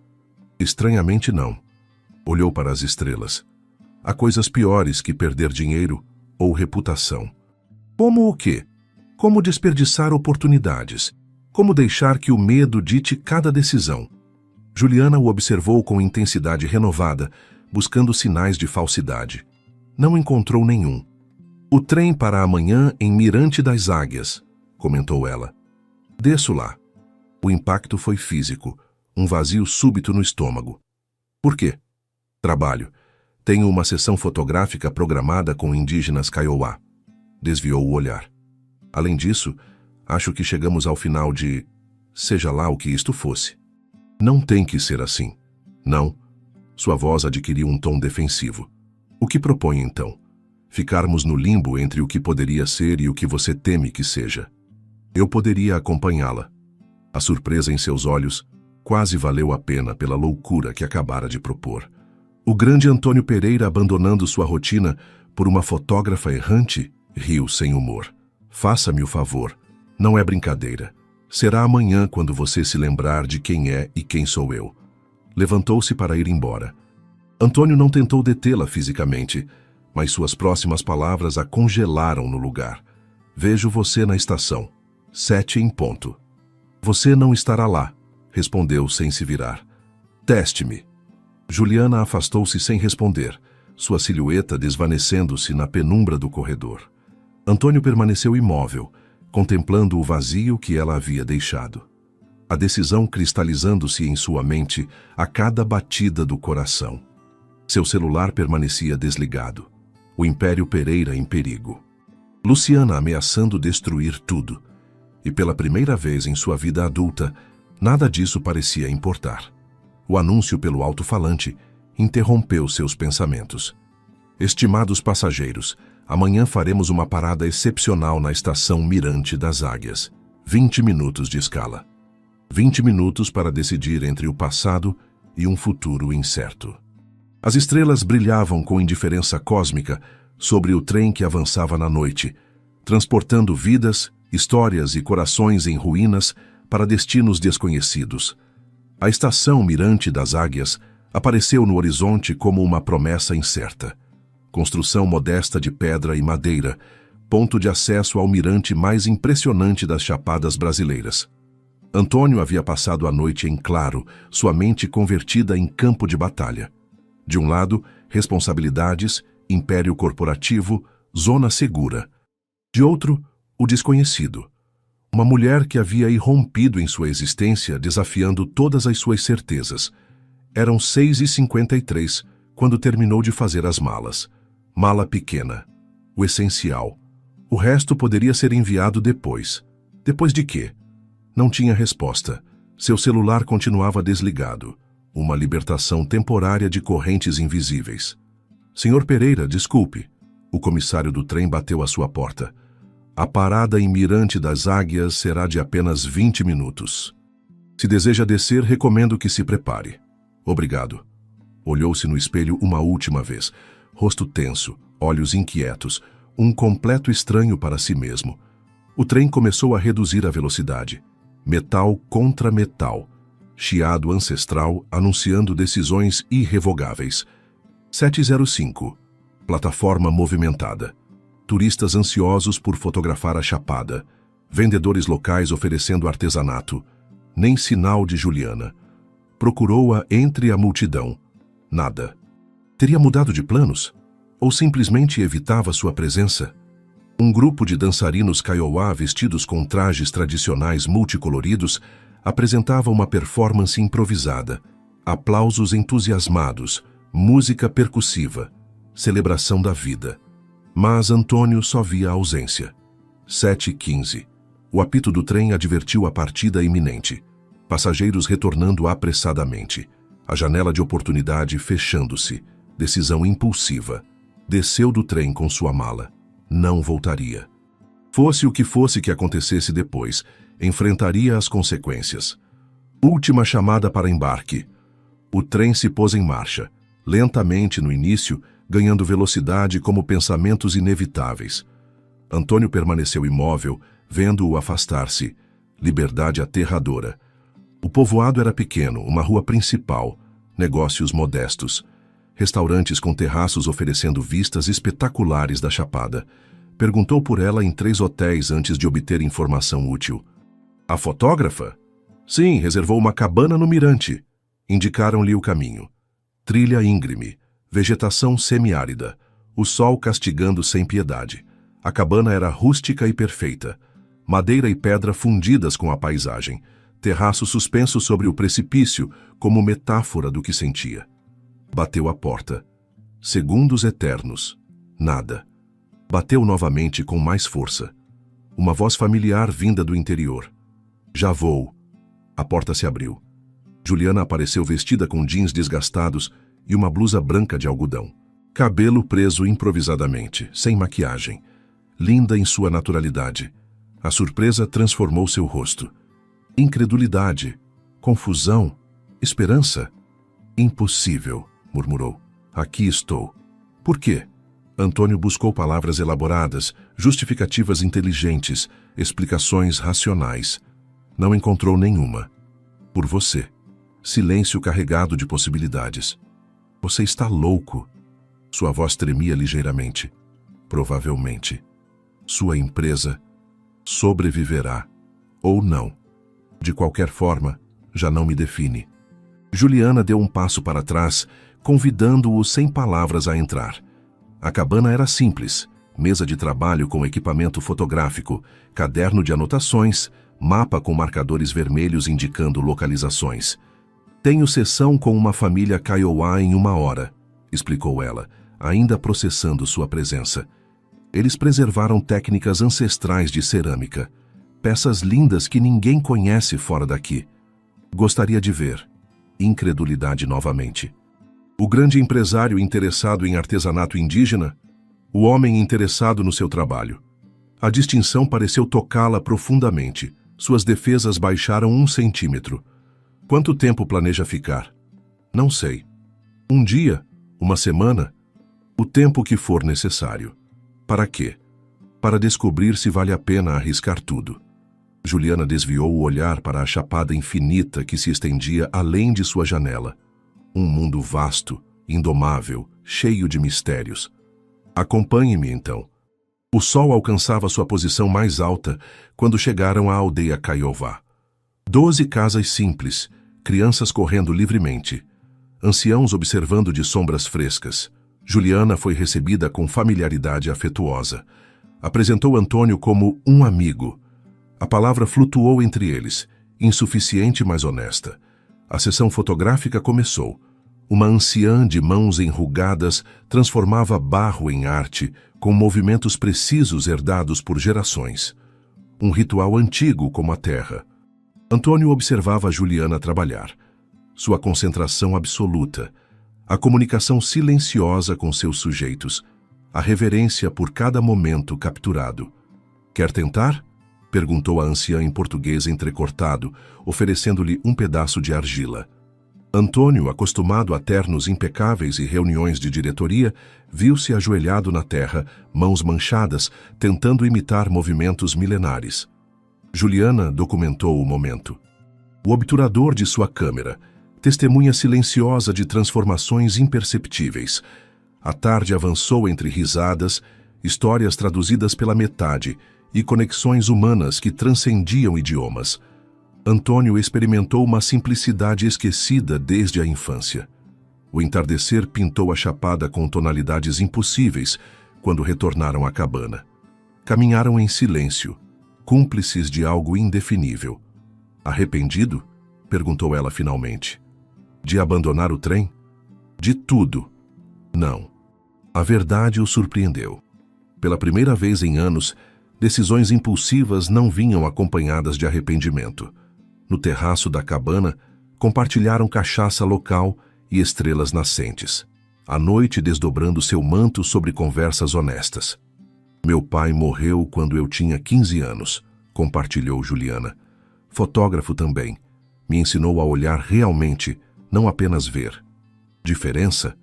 Estranhamente não. Olhou para as estrelas. Há coisas piores que perder dinheiro ou reputação. Como o quê? Como desperdiçar oportunidades? Como deixar que o medo dite cada decisão? Juliana o observou com intensidade renovada, buscando sinais de falsidade. Não encontrou nenhum. O trem para amanhã em Mirante das Águias, comentou ela. Desço lá. O impacto foi físico, um vazio súbito no estômago. Por quê? Trabalho. Tenho uma sessão fotográfica programada com indígenas Kaiowá. Desviou o olhar. Além disso, acho que chegamos ao final de... seja lá o que isto fosse. Não tem que ser assim. Não. Sua voz adquiriu um tom defensivo. O que propõe, então? Ficarmos no limbo entre o que poderia ser e o que você teme que seja. Eu poderia acompanhá-la. A surpresa em seus olhos quase valeu a pena pela loucura que acabara de propor. O grande Antônio Pereira, abandonando sua rotina por uma fotógrafa errante, riu sem humor. Faça-me o favor. Não é brincadeira. Será amanhã quando você se lembrar de quem é e quem sou eu. Levantou-se para ir embora. Antônio não tentou detê-la fisicamente, mas suas próximas palavras a congelaram no lugar. Vejo você na estação. 7 em ponto. Você não estará lá, respondeu sem se virar. Teste-me. Juliana afastou-se sem responder, sua silhueta desvanecendo-se na penumbra do corredor. Antônio permaneceu imóvel, contemplando o vazio que ela havia deixado. A decisão cristalizando-se em sua mente a cada batida do coração. Seu celular permanecia desligado. O Império Pereira em perigo. Luciana ameaçando destruir tudo. E pela primeira vez em sua vida adulta, nada disso parecia importar. O anúncio pelo alto-falante interrompeu seus pensamentos. Estimados passageiros, amanhã faremos uma parada excepcional na estação Mirante das Águias. 20 minutos de escala. 20 minutos para decidir entre o passado e um futuro incerto. As estrelas brilhavam com indiferença cósmica sobre o trem que avançava na noite, transportando vidas, histórias e corações em ruínas para destinos desconhecidos. A estação Mirante das Águias apareceu no horizonte como uma promessa incerta. Construção modesta de pedra e madeira, ponto de acesso ao mirante mais impressionante das chapadas brasileiras. Antônio havia passado a noite em claro, sua mente convertida em campo de batalha. De um lado, responsabilidades, império corporativo, zona segura. De outro, o desconhecido. Uma mulher que havia irrompido em sua existência, desafiando todas as suas certezas. Eram 6h53, quando terminou de fazer as malas. Mala pequena. O essencial. O resto poderia ser enviado depois. Depois de quê? Não tinha resposta. Seu celular continuava desligado. Uma libertação temporária de correntes invisíveis. Senhor Pereira, desculpe. O comissário do trem bateu à sua porta. A parada em Mirante das Águias será de apenas 20 minutos. Se deseja descer, recomendo que se prepare. Obrigado. Olhou-se no espelho uma última vez. Rosto tenso, olhos inquietos, um completo estranho para si mesmo. O trem começou a reduzir a velocidade. Metal contra metal. Chiado ancestral anunciando decisões irrevogáveis. 705. Plataforma movimentada. Turistas ansiosos por fotografar a chapada. Vendedores locais oferecendo artesanato. Nem sinal de Juliana. Procurou-a entre a multidão. Nada. Teria mudado de planos? Ou simplesmente evitava sua presença? Um grupo de dançarinos Kaiowá vestidos com trajes tradicionais multicoloridos apresentava uma performance improvisada. Aplausos entusiasmados, música percussiva, celebração da vida. Mas Antônio só via a ausência. 7h15. O apito do trem advertiu a partida iminente. Passageiros retornando apressadamente. A janela de oportunidade fechando-se. Decisão impulsiva. Desceu do trem com sua mala. Não voltaria. Fosse o que fosse que acontecesse depois, enfrentaria as consequências. Última chamada para embarque. O trem se pôs em marcha. lentamente no início, ganhando velocidade como pensamentos inevitáveis. Antônio permaneceu imóvel, vendo-o afastar-se. Liberdade aterradora. O povoado era pequeno, uma rua principal, negócios modestos. Restaurantes com terraços oferecendo vistas espetaculares da Chapada. Perguntou por ela em 3 hotéis antes de obter informação útil. A fotógrafa? Sim, reservou uma cabana no Mirante. Indicaram-lhe o caminho. Trilha íngreme, vegetação semiárida, o sol castigando sem piedade. A cabana era rústica e perfeita. Madeira e pedra fundidas com a paisagem. Terraço suspenso sobre o precipício, como metáfora do que sentia. Bateu à porta. Segundos eternos. Nada. Bateu novamente com mais força. Uma voz familiar vinda do interior. Já vou. A porta se abriu. Juliana apareceu vestida com jeans desgastados e uma blusa branca de algodão. Cabelo preso improvisadamente, sem maquiagem. Linda em sua naturalidade. A surpresa transformou seu rosto. Incredulidade, confusão, esperança. Impossível, murmurou. Aqui estou. Por quê? Antônio buscou palavras elaboradas, justificativas inteligentes, explicações racionais. Não encontrou nenhuma. Por você. Silêncio carregado de possibilidades. Você está louco. Sua voz tremia ligeiramente. Provavelmente. Sua empresa sobreviverá. Ou não. De qualquer forma, já não me define. Juliana deu um passo para trás, convidando-o sem palavras a entrar. A cabana era simples. Mesa de trabalho com equipamento fotográfico, caderno de anotações, mapa com marcadores vermelhos indicando localizações. Tenho sessão com uma família Kaiowá em 1 hora, explicou ela, ainda processando sua presença. Eles preservaram técnicas ancestrais de cerâmica, peças lindas que ninguém conhece fora daqui. Gostaria de ver. Incredulidade novamente. O grande empresário interessado em artesanato indígena, o homem interessado no seu trabalho. A distinção pareceu tocá-la profundamente. Suas defesas baixaram 1 centímetro. Quanto tempo planeja ficar? Não sei. 1 dia? 1 semana? O tempo que for necessário. Para quê? Para descobrir se vale a pena arriscar tudo. Juliana desviou o olhar para a chapada infinita que se estendia além de sua janela. Um mundo vasto, indomável, cheio de mistérios. Acompanhe-me, então. O sol alcançava sua posição mais alta quando chegaram à aldeia Kaiowá. 12 casas simples, crianças correndo livremente. Anciãos observando de sombras frescas. Juliana foi recebida com familiaridade afetuosa. Apresentou Antônio como um amigo. A palavra flutuou entre eles, insuficiente, mas honesta. A sessão fotográfica começou. Uma anciã de mãos enrugadas transformava barro em arte, com movimentos precisos herdados por gerações. Um ritual antigo como a terra. Antônio observava Juliana trabalhar. Sua concentração absoluta, a comunicação silenciosa com seus sujeitos, a reverência por cada momento capturado. Quer tentar? Perguntou a anciã em português entrecortado, oferecendo-lhe um pedaço de argila. Antônio, acostumado a ternos impecáveis e reuniões de diretoria, viu-se ajoelhado na terra, mãos manchadas, tentando imitar movimentos milenares. Juliana documentou o momento. O obturador de sua câmera, testemunha silenciosa de transformações imperceptíveis. A tarde avançou entre risadas, histórias traduzidas pela metade e conexões humanas que transcendiam idiomas. Antônio experimentou uma simplicidade esquecida desde a infância. O entardecer pintou a chapada com tonalidades impossíveis quando retornaram à cabana. Caminharam em silêncio, cúmplices de algo indefinível. Arrependido? Perguntou ela finalmente. De abandonar o trem? De tudo. Não. A verdade o surpreendeu. Pela primeira vez em anos, decisões impulsivas não vinham acompanhadas de arrependimento. No terraço da cabana, compartilharam cachaça local e estrelas nascentes. A noite desdobrando seu manto sobre conversas honestas. Meu pai morreu quando eu tinha 15 anos, compartilhou Juliana. Fotógrafo também. Me ensinou a olhar realmente, não apenas ver. Diferença?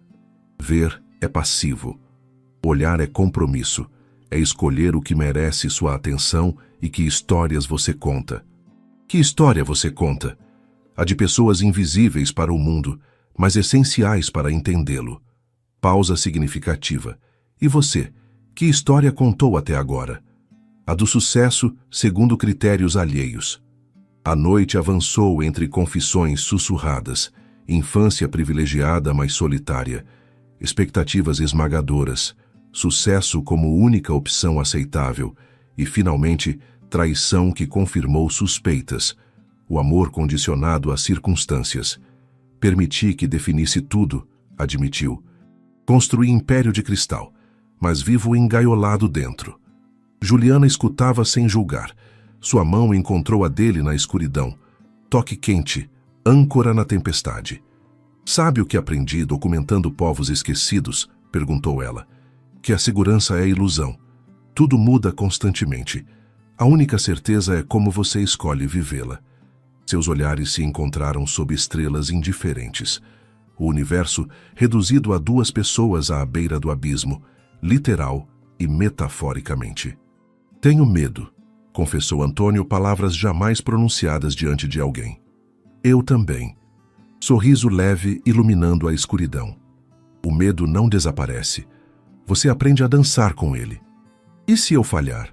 Ver é passivo. Olhar é compromisso. É escolher o que merece sua atenção e que histórias você conta. Que história você conta? A de pessoas invisíveis para o mundo, mas essenciais para entendê-lo. Pausa significativa. E você? Que história contou até agora? A do sucesso segundo critérios alheios. A noite avançou entre confissões sussurradas, infância privilegiada mas solitária, expectativas esmagadoras, sucesso como única opção aceitável e, finalmente, traição que confirmou suspeitas, o amor condicionado às circunstâncias. Permiti que definisse tudo, admitiu. Construí império de cristal, mas vivo engaiolado dentro. Juliana escutava sem julgar. Sua mão encontrou a dele na escuridão. Toque quente, âncora na tempestade. Sabe o que aprendi documentando povos esquecidos? Perguntou ela. Que a segurança é ilusão. Tudo muda constantemente. A única certeza é como você escolhe vivê-la. Seus olhares se encontraram sob estrelas indiferentes. O universo reduzido a duas pessoas à beira do abismo, literal e metaforicamente. Tenho medo, confessou Antônio, palavras jamais pronunciadas diante de alguém. Eu também. Sorriso leve iluminando a escuridão. O medo não desaparece. Você aprende a dançar com ele. E se eu falhar?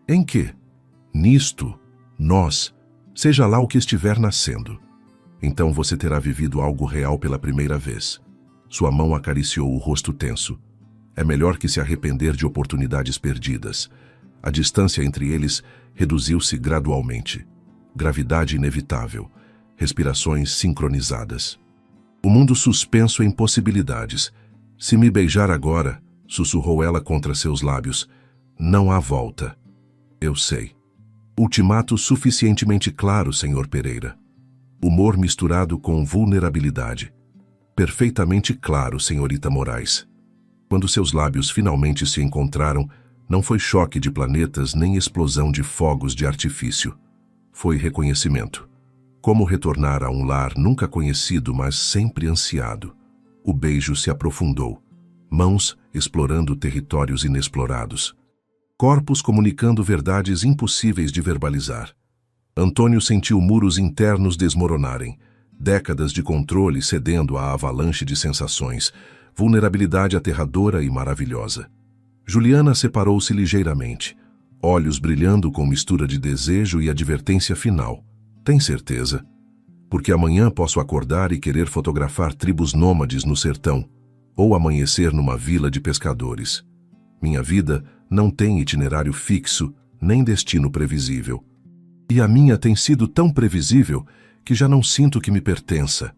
Em quê? Nisto, nós, seja lá o que estiver nascendo. Então você terá vivido algo real pela primeira vez. Sua mão acariciou o rosto tenso. É melhor que se arrepender de oportunidades perdidas. A distância entre eles reduziu-se gradualmente. Gravidade inevitável. Respirações sincronizadas. O mundo suspenso em possibilidades. Se me beijar agora, sussurrou ela contra seus lábios, não há volta. Eu sei. Ultimato suficientemente claro, Sr. Pereira. Humor misturado com vulnerabilidade. Perfeitamente claro, Senhorita Moraes. Quando seus lábios finalmente se encontraram, não foi choque de planetas nem explosão de fogos de artifício. Foi reconhecimento. Como retornar a um lar nunca conhecido, mas sempre ansiado. O beijo se aprofundou. Mãos explorando territórios inexplorados. Corpos comunicando verdades impossíveis de verbalizar. Antônio sentiu muros internos desmoronarem, décadas de controle cedendo à avalanche de sensações, vulnerabilidade aterradora e maravilhosa. Juliana separou-se ligeiramente, olhos brilhando com mistura de desejo e advertência final. Tem certeza? Porque amanhã posso acordar e querer fotografar tribos nômades no sertão, ou amanhecer numa vila de pescadores. Minha vida não tem itinerário fixo, nem destino previsível. E a minha tem sido tão previsível que já não sinto que me pertença.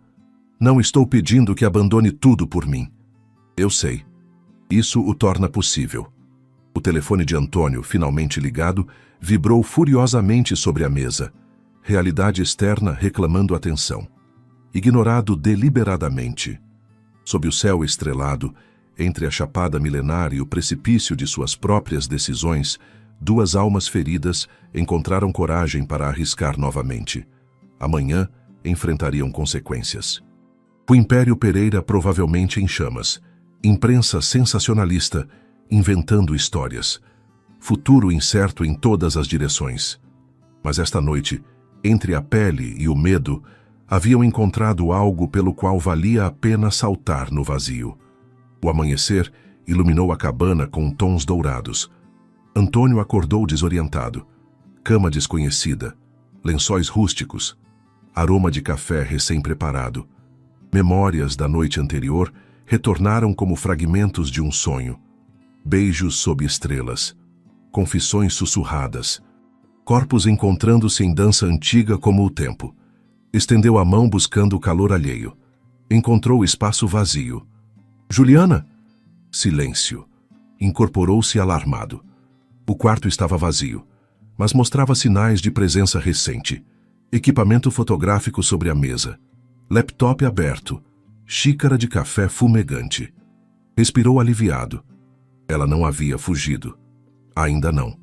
Não estou pedindo que abandone tudo por mim. Eu sei. Isso o torna possível. O telefone de Antônio, finalmente ligado, vibrou furiosamente sobre a mesa. Realidade externa reclamando atenção. Ignorado deliberadamente. Sob o céu estrelado, entre a chapada milenar e o precipício de suas próprias decisões, duas almas feridas encontraram coragem para arriscar novamente. Amanhã enfrentariam consequências. O Império Pereira provavelmente em chamas. Imprensa sensacionalista, inventando histórias. Futuro incerto em todas as direções. Mas esta noite, entre a pele e o medo, haviam encontrado algo pelo qual valia a pena saltar no vazio. O amanhecer iluminou a cabana com tons dourados. Antônio acordou desorientado. Cama desconhecida, lençóis rústicos, aroma de café recém-preparado. Memórias da noite anterior retornaram como fragmentos de um sonho. Beijos sob estrelas, confissões sussurradas, corpos encontrando-se em dança antiga como o tempo. Estendeu a mão buscando o calor alheio. Encontrou o espaço vazio. Juliana? Silêncio. Incorporou-se alarmado. O quarto estava vazio, mas mostrava sinais de presença recente. Equipamento fotográfico sobre a mesa. Laptop aberto. Xícara de café fumegante. Respirou aliviado. Ela não havia fugido. Ainda não.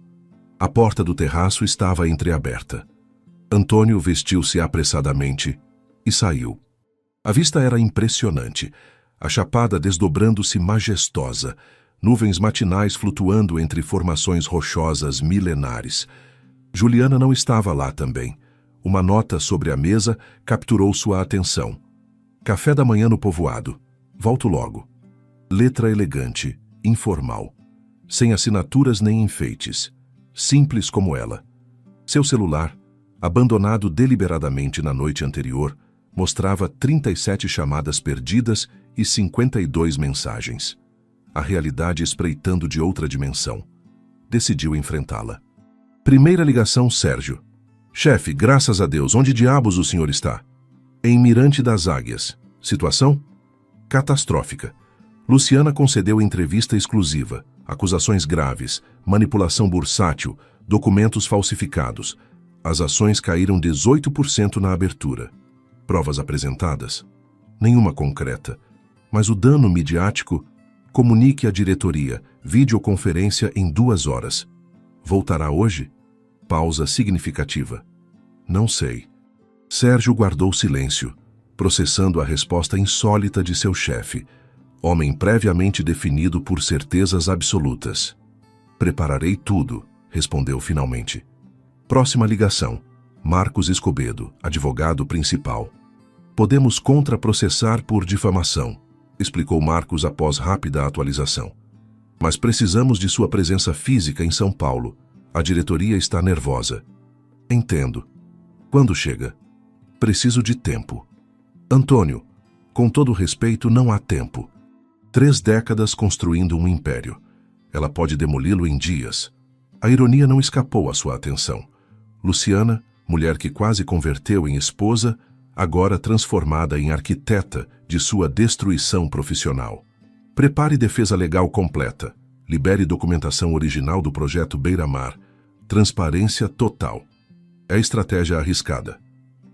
A porta do terraço estava entreaberta. Antônio vestiu-se apressadamente e saiu. A vista era impressionante. a chapada desdobrando-se majestosa, nuvens matinais flutuando entre formações rochosas milenares. Juliana não estava lá também. Uma nota sobre a mesa capturou sua atenção. Café da manhã no povoado. Volto logo. Letra elegante, informal. Sem assinaturas nem enfeites. Simples como ela. Seu celular, abandonado deliberadamente na noite anterior, mostrava 37 chamadas perdidas e 52 mensagens. A realidade espreitando de outra dimensão. Decidiu enfrentá-la. Primeira ligação, Sérgio. Chefe, graças a Deus, onde diabos o senhor está? Em Mirante das Águias. Situação? Catastrófica. Luciana concedeu entrevista exclusiva. Acusações graves, manipulação bursátil, documentos falsificados. As ações caíram 18% na abertura. Provas apresentadas? Nenhuma concreta. Mas o dano midiático? Comunique à diretoria. Videoconferência em 2 horas. Voltará hoje? Pausa significativa. Não sei. Sérgio guardou silêncio, processando a resposta insólita de seu chefe, homem previamente definido por certezas absolutas. Prepararei tudo, respondeu finalmente. Próxima ligação. Marcos Escobedo, advogado principal. Podemos contraprocessar por difamação, explicou Marcos após rápida atualização. Mas precisamos de sua presença física em São Paulo. A diretoria está nervosa. Entendo. Quando chega? Preciso de tempo. Antônio, com todo respeito, não há tempo. 3 décadas construindo um império. Ela pode demoli-lo em dias. A ironia não escapou à sua atenção. Luciana, mulher que quase converteu em esposa, agora transformada em arquiteta de sua destruição profissional. Prepare defesa legal completa. Libere documentação original do projeto Beira-Mar. Transparência total. É estratégia arriscada.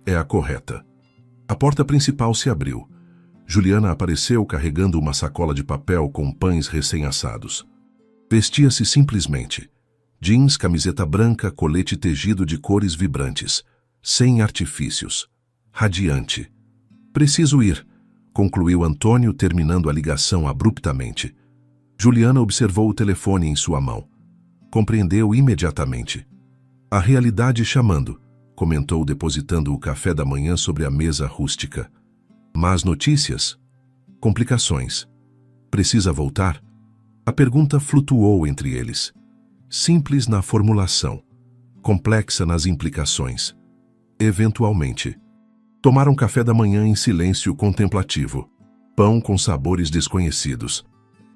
É a correta. A porta principal se abriu. Juliana apareceu carregando uma sacola de papel com pães recém-assados. Vestia-se simplesmente. Jeans, camiseta branca, colete tejido de cores vibrantes. Sem artifícios. Radiante. Preciso ir, concluiu Antônio, terminando a ligação abruptamente. Juliana observou o telefone em sua mão. Compreendeu imediatamente. A realidade chamando, comentou depositando o café da manhã sobre a mesa rústica. Más notícias? Complicações? Precisa voltar? A pergunta flutuou entre eles. Simples na formulação, complexa nas implicações. Eventualmente. Tomaram café da manhã em silêncio contemplativo. Pão com sabores desconhecidos.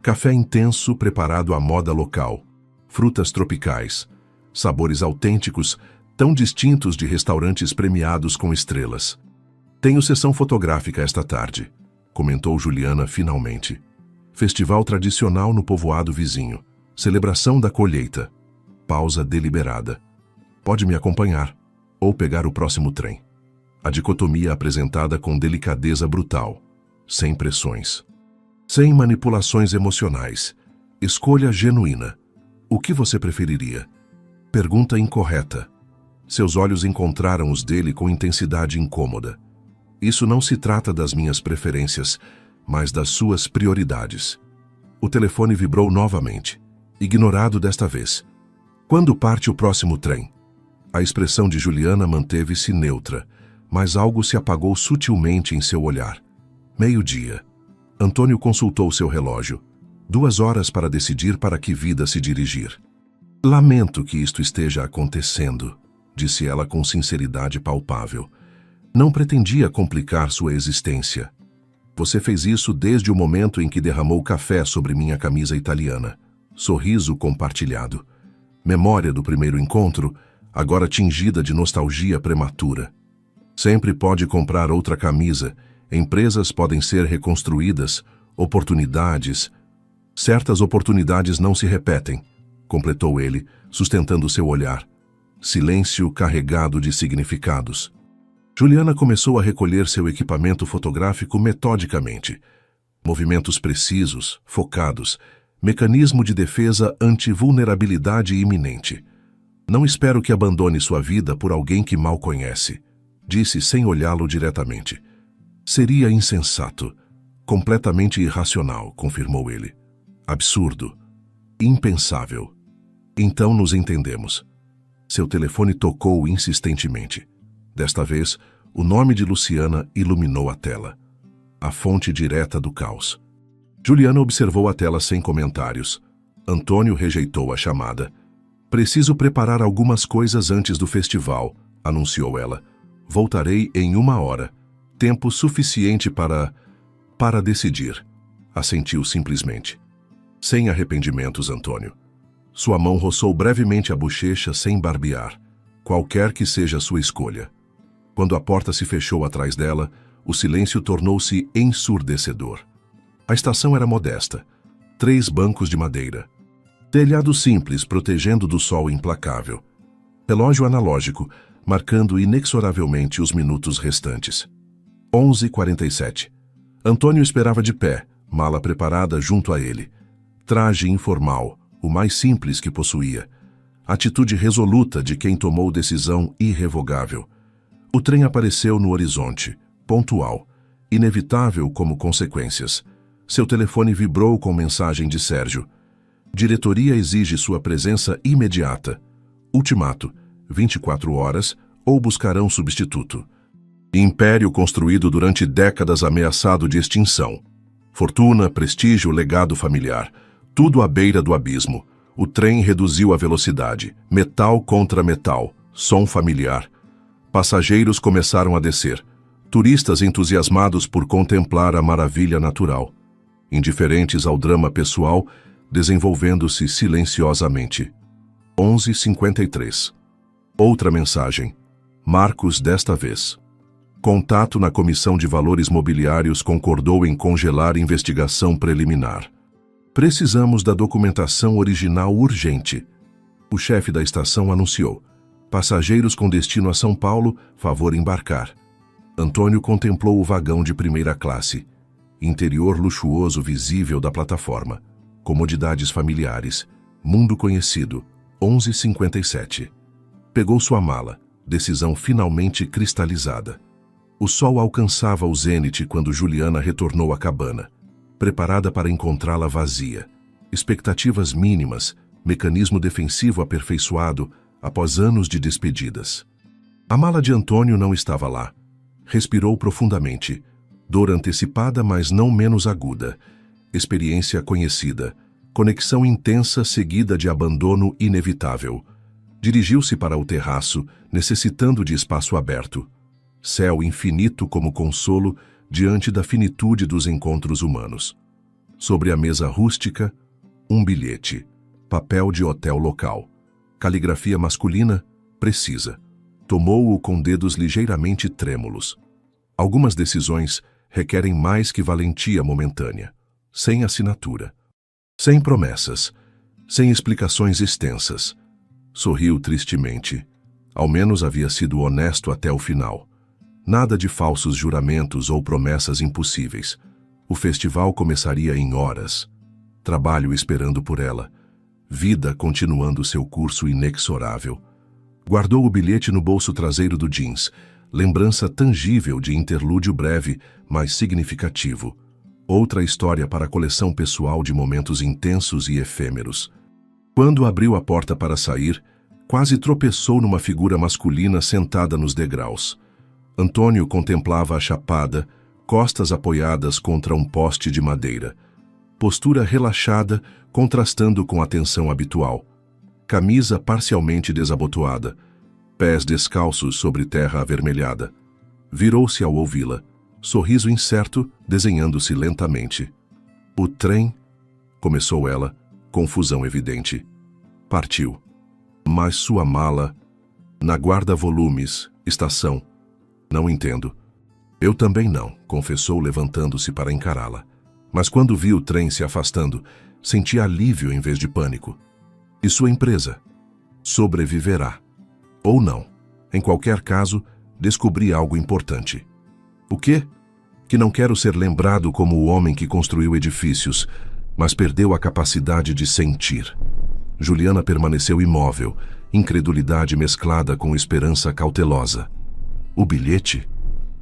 Café intenso preparado à moda local. Frutas tropicais. Sabores autênticos, tão distintos de restaurantes premiados com estrelas. Tenho sessão fotográfica esta tarde, comentou Juliana finalmente. Festival tradicional no povoado vizinho. Celebração da colheita. Pausa deliberada. Pode me acompanhar, ou pegar o próximo trem. A dicotomia apresentada com delicadeza brutal, sem pressões. Sem manipulações emocionais. Escolha genuína. O que você preferiria? Pergunta incorreta. Seus olhos encontraram os dele com intensidade incômoda. Isso não se trata das minhas preferências, mas das suas prioridades. O telefone vibrou novamente, ignorado desta vez. Quando parte o próximo trem? A expressão de Juliana manteve-se neutra, mas algo se apagou sutilmente em seu olhar. 12:00. Antônio consultou seu relógio. 2 horas para decidir para que vida se dirigir. Lamento que isto esteja acontecendo, disse ela com sinceridade palpável. Não pretendia complicar sua existência. Você fez isso desde o momento em que derramou café sobre minha camisa italiana. Sorriso compartilhado. Memória do primeiro encontro, agora tingida de nostalgia prematura. Sempre pode comprar outra camisa. Empresas podem ser reconstruídas. Oportunidades. Certas oportunidades não se repetem, completou ele, sustentando seu olhar. Silêncio carregado de significados. Juliana começou a recolher seu equipamento fotográfico metodicamente. Movimentos precisos, focados, mecanismo de defesa anti-vulnerabilidade iminente. Não espero que abandone sua vida por alguém que mal conhece, disse sem olhá-lo diretamente. Seria insensato. Completamente irracional, confirmou ele. Absurdo. Impensável. Então nos entendemos. Seu telefone tocou insistentemente. Desta vez, o nome de Luciana iluminou a tela. A fonte direta do caos. Juliana observou a tela sem comentários. Antônio rejeitou a chamada. Preciso preparar algumas coisas antes do festival, anunciou ela. Voltarei em 1 hora. Tempo suficiente para decidir. Assentiu simplesmente. Sem arrependimentos, Antônio. Sua mão roçou brevemente a bochecha sem barbear. Qualquer que seja a sua escolha. Quando a porta se fechou atrás dela, o silêncio tornou-se ensurdecedor. A estação era modesta. 3 bancos de madeira. Telhado simples protegendo do sol implacável. Relógio analógico, marcando inexoravelmente os minutos restantes. 11h47. Antônio esperava de pé, mala preparada junto a ele. Traje informal, o mais simples que possuía. Atitude resoluta de quem tomou decisão irrevogável. O trem apareceu no horizonte, pontual, inevitável como consequências. Seu telefone vibrou com mensagem de Sérgio. Diretoria exige sua presença imediata. Ultimato, 24 horas ou buscarão substituto. Império construído durante décadas ameaçado de extinção. Fortuna, prestígio, legado familiar. Tudo à beira do abismo. O trem reduziu a velocidade. Metal contra metal. Som familiar. Passageiros começaram a descer. Turistas entusiasmados por contemplar a maravilha natural. Indiferentes ao drama pessoal, desenvolvendo-se silenciosamente. 11h53. Outra mensagem. Marcos desta vez. Contato na Comissão de Valores Mobiliários concordou em congelar investigação preliminar. Precisamos da documentação original urgente. O chefe da estação anunciou. Passageiros com destino a São Paulo, favor embarcar. Antônio contemplou o vagão de primeira classe. Interior luxuoso visível da plataforma. Comodidades familiares. Mundo conhecido. 11h57. Pegou sua mala. Decisão finalmente cristalizada. O sol alcançava o zênite quando Juliana retornou à cabana, preparada para encontrá-la vazia. Expectativas mínimas, mecanismo defensivo aperfeiçoado após anos de despedidas. A mala de Antônio não estava lá. Respirou profundamente. Dor antecipada, mas não menos aguda. Experiência conhecida. Conexão intensa seguida de abandono inevitável. Dirigiu-se para o terraço, necessitando de espaço aberto. Céu infinito como consolo diante da finitude dos encontros humanos. Sobre a mesa rústica, um bilhete. Papel de hotel local. Caligrafia masculina, precisa. Tomou-o com dedos ligeiramente trêmulos. Algumas decisões requerem mais que valentia momentânea. Sem assinatura. Sem promessas. Sem explicações extensas. Sorriu tristemente. Ao menos havia sido honesto até o final. Nada de falsos juramentos ou promessas impossíveis. O festival começaria em horas. Trabalho esperando por ela. Vida continuando seu curso inexorável. Guardou o bilhete no bolso traseiro do jeans. Lembrança tangível de interlúdio breve, mas significativo. Outra história para a coleção pessoal de momentos intensos e efêmeros. Quando abriu a porta para sair, quase tropeçou numa figura masculina sentada nos degraus. Antônio contemplava a chapada, costas apoiadas contra um poste de madeira. Postura relaxada, contrastando com a tensão habitual. Camisa parcialmente desabotoada. Pés descalços sobre terra avermelhada. Virou-se ao ouvi-la. Sorriso incerto, desenhando-se lentamente. O trem, começou ela, confusão evidente. Partiu. Mas sua mala, na guarda-volumes, estação. Não entendo. Eu também não, confessou levantando-se para encará-la. Mas quando vi o trem se afastando, senti alívio em vez de pânico. E sua empresa? Sobreviverá. Ou não. Em qualquer caso, descobri algo importante. O quê? Que não quero ser lembrado como o homem que construiu edifícios, mas perdeu a capacidade de sentir. Juliana permaneceu imóvel, incredulidade mesclada com esperança cautelosa. O bilhete?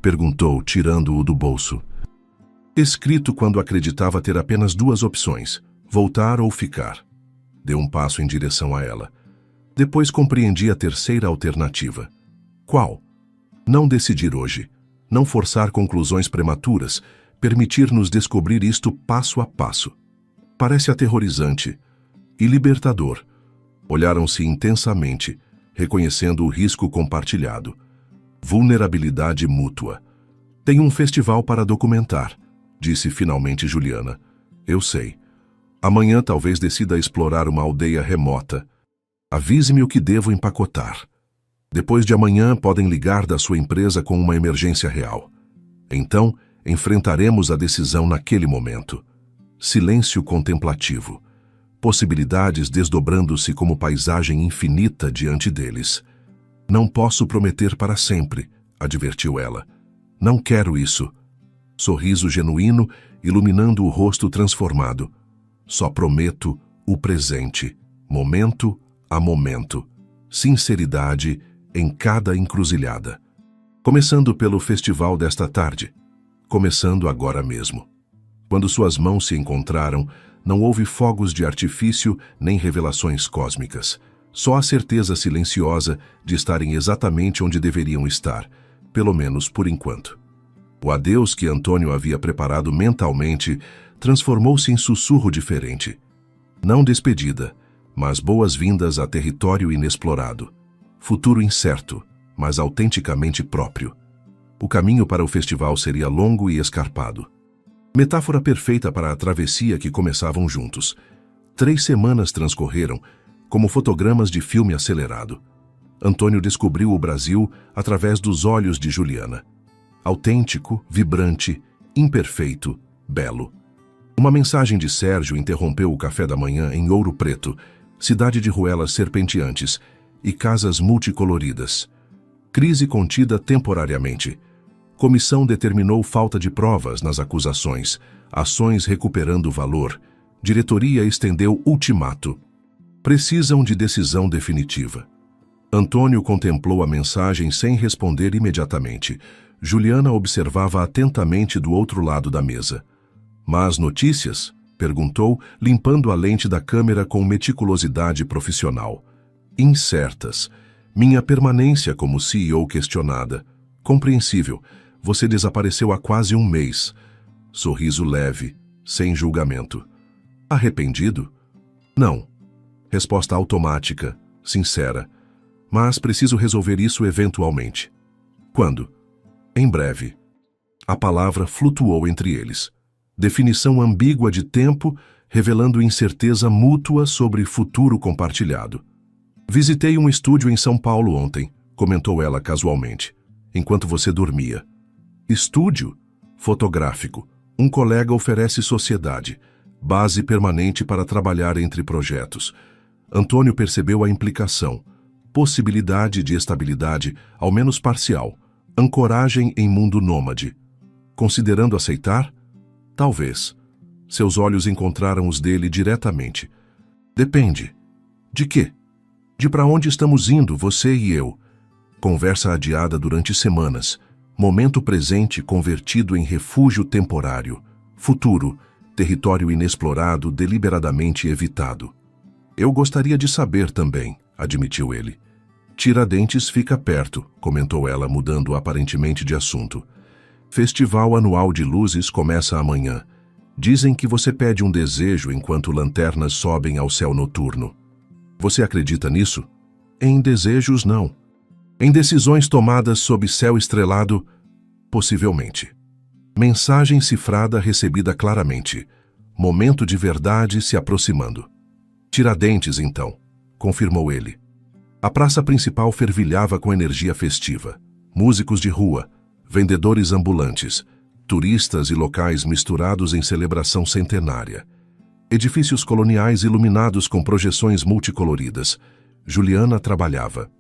Perguntou, tirando-o do bolso. Escrito quando acreditava ter apenas duas opções, voltar ou ficar. Deu um passo em direção a ela. Depois compreendi a terceira alternativa. Qual? Não decidir hoje. Não forçar conclusões prematuras. Permitir-nos descobrir isto passo a passo. Parece aterrorizante e libertador. Olharam-se intensamente, reconhecendo o risco compartilhado. Vulnerabilidade mútua. Tem um festival para documentar, disse finalmente Juliana. Eu sei. Amanhã talvez decida explorar uma aldeia remota. Avise-me o que devo empacotar. Depois de amanhã podem ligar da sua empresa com uma emergência real. Então, enfrentaremos a decisão naquele momento. Silêncio contemplativo. Possibilidades desdobrando-se como paisagem infinita diante deles. Não posso prometer para sempre, advertiu ela. Não quero isso. Sorriso genuíno iluminando o rosto transformado. Só prometo o presente, momento a momento. Sinceridade em cada encruzilhada. Começando pelo festival desta tarde. Começando agora mesmo. Quando suas mãos se encontraram, não houve fogos de artifício nem revelações cósmicas. Só a certeza silenciosa de estarem exatamente onde deveriam estar, pelo menos por enquanto. O adeus que Antônio havia preparado mentalmente transformou-se em sussurro diferente. Não despedida, mas boas-vindas a território inexplorado. Futuro incerto, mas autenticamente próprio. O caminho para o festival seria longo e escarpado. Metáfora perfeita para a travessia que começavam juntos. 3 semanas transcorreram, como fotogramas de filme acelerado. Antônio descobriu o Brasil através dos olhos de Juliana. Autêntico, vibrante, imperfeito, belo. Uma mensagem de Sérgio interrompeu o café da manhã em Ouro Preto, cidade de ruelas serpenteantes e casas multicoloridas. Crise contida temporariamente. Comissão determinou falta de provas nas acusações, ações recuperando valor. Diretoria estendeu ultimato. Precisam de decisão definitiva. Antônio contemplou a mensagem sem responder imediatamente. Juliana observava atentamente do outro lado da mesa. Mas notícias? Perguntou, limpando a lente da câmera com meticulosidade profissional. Incertas. Minha permanência como CEO questionada. Compreensível. Você desapareceu há quase 1 mês. Sorriso leve, sem julgamento. Arrependido? Não. Resposta automática, sincera. Mas preciso resolver isso eventualmente. Quando? Em breve. A palavra flutuou entre eles. Definição ambígua de tempo, revelando incerteza mútua sobre futuro compartilhado. Visitei um estúdio em São Paulo ontem, comentou ela casualmente, enquanto você dormia. Estúdio? Fotográfico. Um colega oferece sociedade, base permanente para trabalhar entre projetos. Antônio percebeu a implicação. Possibilidade de estabilidade, ao menos parcial. Ancoragem em mundo nômade. Considerando aceitar? Talvez. Seus olhos encontraram os dele diretamente. Depende. De quê? De para onde estamos indo, você e eu. Conversa adiada durante semanas. Momento presente convertido em refúgio temporário. Futuro, território inexplorado deliberadamente evitado. Eu gostaria de saber também, admitiu ele. Tiradentes fica perto, comentou ela, mudando aparentemente de assunto. Festival anual de luzes começa amanhã. Dizem que você pede um desejo enquanto lanternas sobem ao céu noturno. Você acredita nisso? Em desejos, não. Em decisões tomadas sob céu estrelado, possivelmente. Mensagem cifrada recebida claramente. Momento de verdade se aproximando. Tiradentes, então, confirmou ele. A praça principal fervilhava com energia festiva. Músicos de rua, vendedores ambulantes, turistas e locais misturados em celebração centenária. Edifícios coloniais iluminados com projeções multicoloridas. Juliana trabalhava.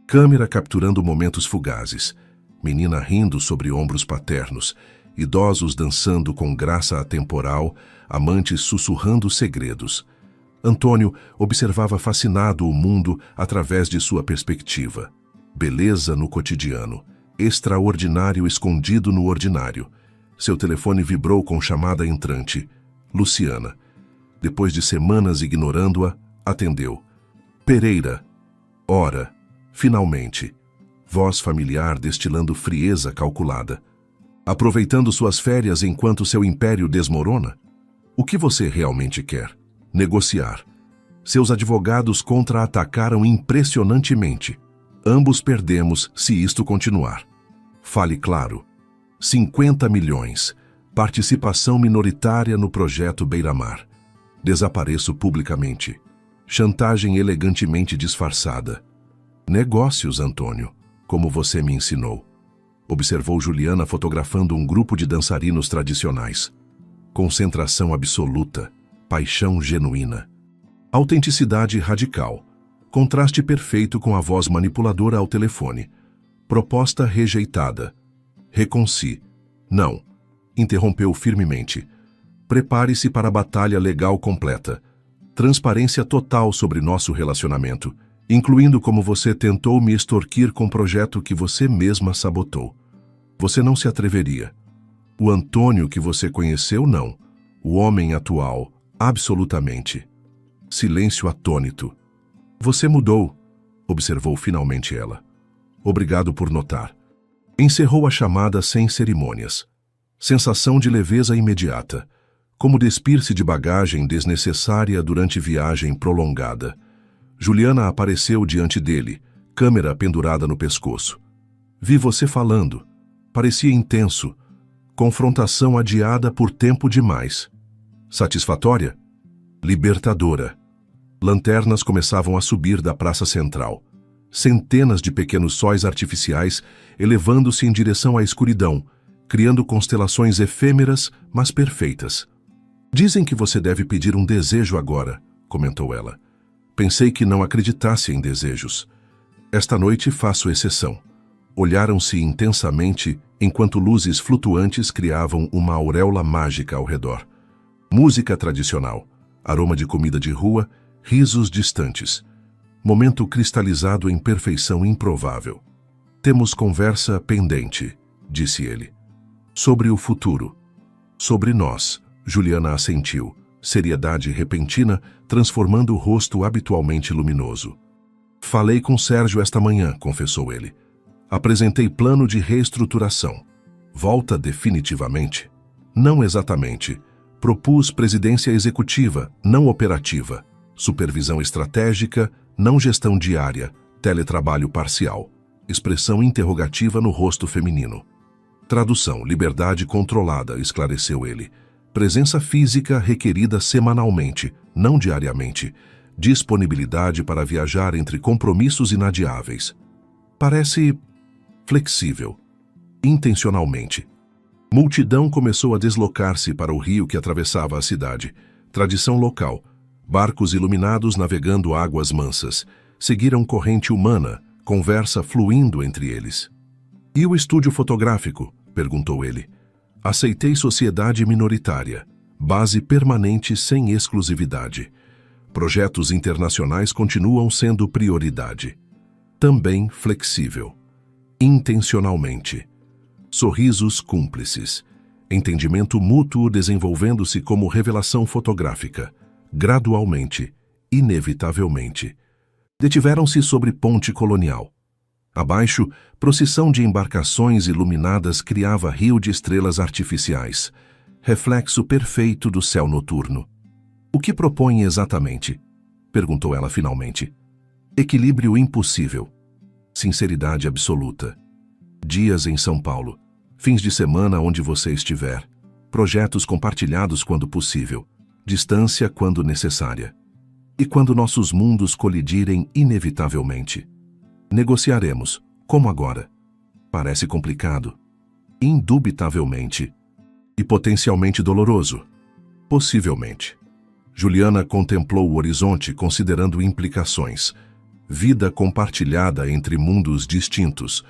Câmera capturando momentos fugazes. Menina rindo sobre ombros paternos. Idosos dançando com graça atemporal. Amantes sussurrando segredos. Antônio observava fascinado o mundo através de sua perspectiva. Beleza no cotidiano. Extraordinário escondido no ordinário. Seu telefone vibrou com chamada entrante. Luciana. Depois de semanas ignorando-a, atendeu. Pereira. Ora, finalmente. Voz familiar destilando frieza calculada. Aproveitando suas férias enquanto seu império desmorona? O que você realmente quer? Negociar. Seus advogados contra-atacaram impressionantemente. Ambos perdemos se isto continuar. Fale claro. 50 milhões. Participação minoritária no projeto Beira-Mar. Desapareço publicamente. Chantagem elegantemente disfarçada. Negócios, Antônio, como você me ensinou. Observou Juliana fotografando um grupo de dançarinos tradicionais. Concentração absoluta, paixão genuína. Autenticidade radical. Contraste perfeito com a voz manipuladora ao telefone. Proposta rejeitada. Reconci. Não. Interrompeu firmemente. Prepare-se para a batalha legal completa. Transparência total sobre nosso relacionamento, incluindo como você tentou me extorquir com o projeto que você mesma sabotou. Você não se atreveria. O Antônio que você conheceu, não. O homem atual, absolutamente. Silêncio atônito. Você mudou, observou finalmente ela. Obrigado por notar. Encerrou a chamada sem cerimônias. Sensação de leveza imediata, como despir-se de bagagem desnecessária durante viagem prolongada. Juliana apareceu diante dele, câmera pendurada no pescoço. Vi você falando. Parecia intenso. Confrontação adiada por tempo demais. Satisfatória? Libertadora. Lanternas começavam a subir da praça central. Centenas de pequenos sóis artificiais elevando-se em direção à escuridão, criando constelações efêmeras, mas perfeitas. Dizem que você deve pedir um desejo agora, comentou ela. Pensei que não acreditasse em desejos. Esta noite faço exceção. Olharam-se intensamente enquanto luzes flutuantes criavam uma auréola mágica ao redor. Música tradicional, aroma de comida de rua, risos distantes. Momento cristalizado em perfeição improvável. Temos conversa pendente, disse ele. Sobre o futuro. Sobre nós, Juliana assentiu, seriedade repentina transformando o rosto habitualmente luminoso. Falei com Sérgio esta manhã, confessou ele. Apresentei plano de reestruturação. Volta definitivamente? Não exatamente. Propus presidência executiva, não operativa. Supervisão estratégica, não gestão diária. Teletrabalho parcial. Expressão interrogativa no rosto feminino. Tradução, liberdade controlada, esclareceu ele. Presença física requerida semanalmente, não diariamente. Disponibilidade para viajar entre compromissos inadiáveis. Parece flexível. Intencionalmente. Multidão começou a deslocar-se para o rio que atravessava a cidade. Tradição local. Barcos iluminados navegando águas mansas. Seguiram corrente humana, conversa fluindo entre eles. E o estúdio fotográfico? Perguntou ele. Aceitei sociedade minoritária. Base permanente sem exclusividade. Projetos internacionais continuam sendo prioridade. Também flexível. Intencionalmente. Sorrisos cúmplices. Entendimento mútuo desenvolvendo-se como revelação fotográfica. Gradualmente, inevitavelmente. Detiveram-se sobre ponte colonial. Abaixo, procissão de embarcações iluminadas criava rio de estrelas artificiais. Reflexo perfeito do céu noturno. O que propõe exatamente? Perguntou ela finalmente. Equilíbrio impossível. Sinceridade absoluta. Dias em São Paulo. Fins de semana onde você estiver. Projetos compartilhados quando possível. Distância quando necessária. E quando nossos mundos colidirem inevitavelmente. Negociaremos, como agora. Parece complicado. Indubitavelmente. E potencialmente doloroso. Possivelmente. Juliana contemplou o horizonte considerando implicações. Vida compartilhada entre mundos distintos.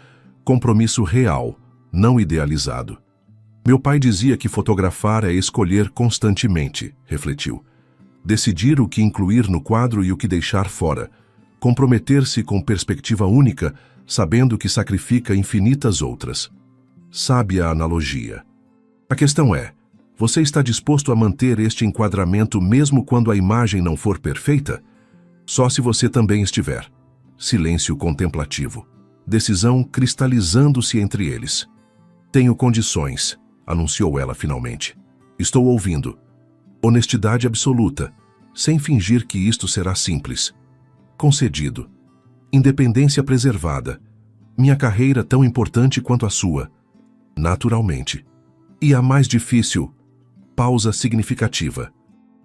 Compromisso real, não idealizado. Meu pai dizia que fotografar é escolher constantemente, refletiu. Decidir o que incluir no quadro e o que deixar fora. Comprometer-se com perspectiva única, sabendo que sacrifica infinitas outras. Sábia analogia. A questão é, você está disposto a manter este enquadramento mesmo quando a imagem não for perfeita? Só se você também estiver. Silêncio contemplativo. Decisão cristalizando-se entre eles. Tenho condições, anunciou ela finalmente. Estou ouvindo. Honestidade absoluta, sem fingir que isto será simples. Concedido. Independência preservada. Minha carreira tão importante quanto a sua. Naturalmente. E a mais difícil, pausa significativa.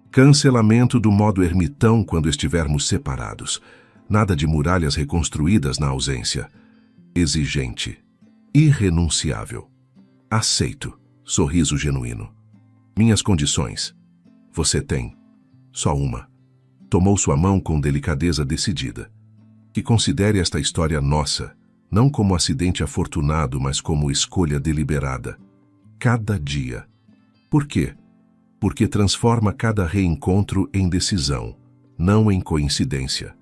Cancelamento do modo ermitão quando estivermos separados. Nada de muralhas reconstruídas na ausência. Exigente. Irrenunciável. Aceito. Sorriso genuíno. Minhas condições. Você tem. Só uma. Tomou sua mão com delicadeza decidida. Que considere esta história nossa, não como acidente afortunado, mas como escolha deliberada. Cada dia. Por quê? Porque transforma cada reencontro em decisão, não em coincidência.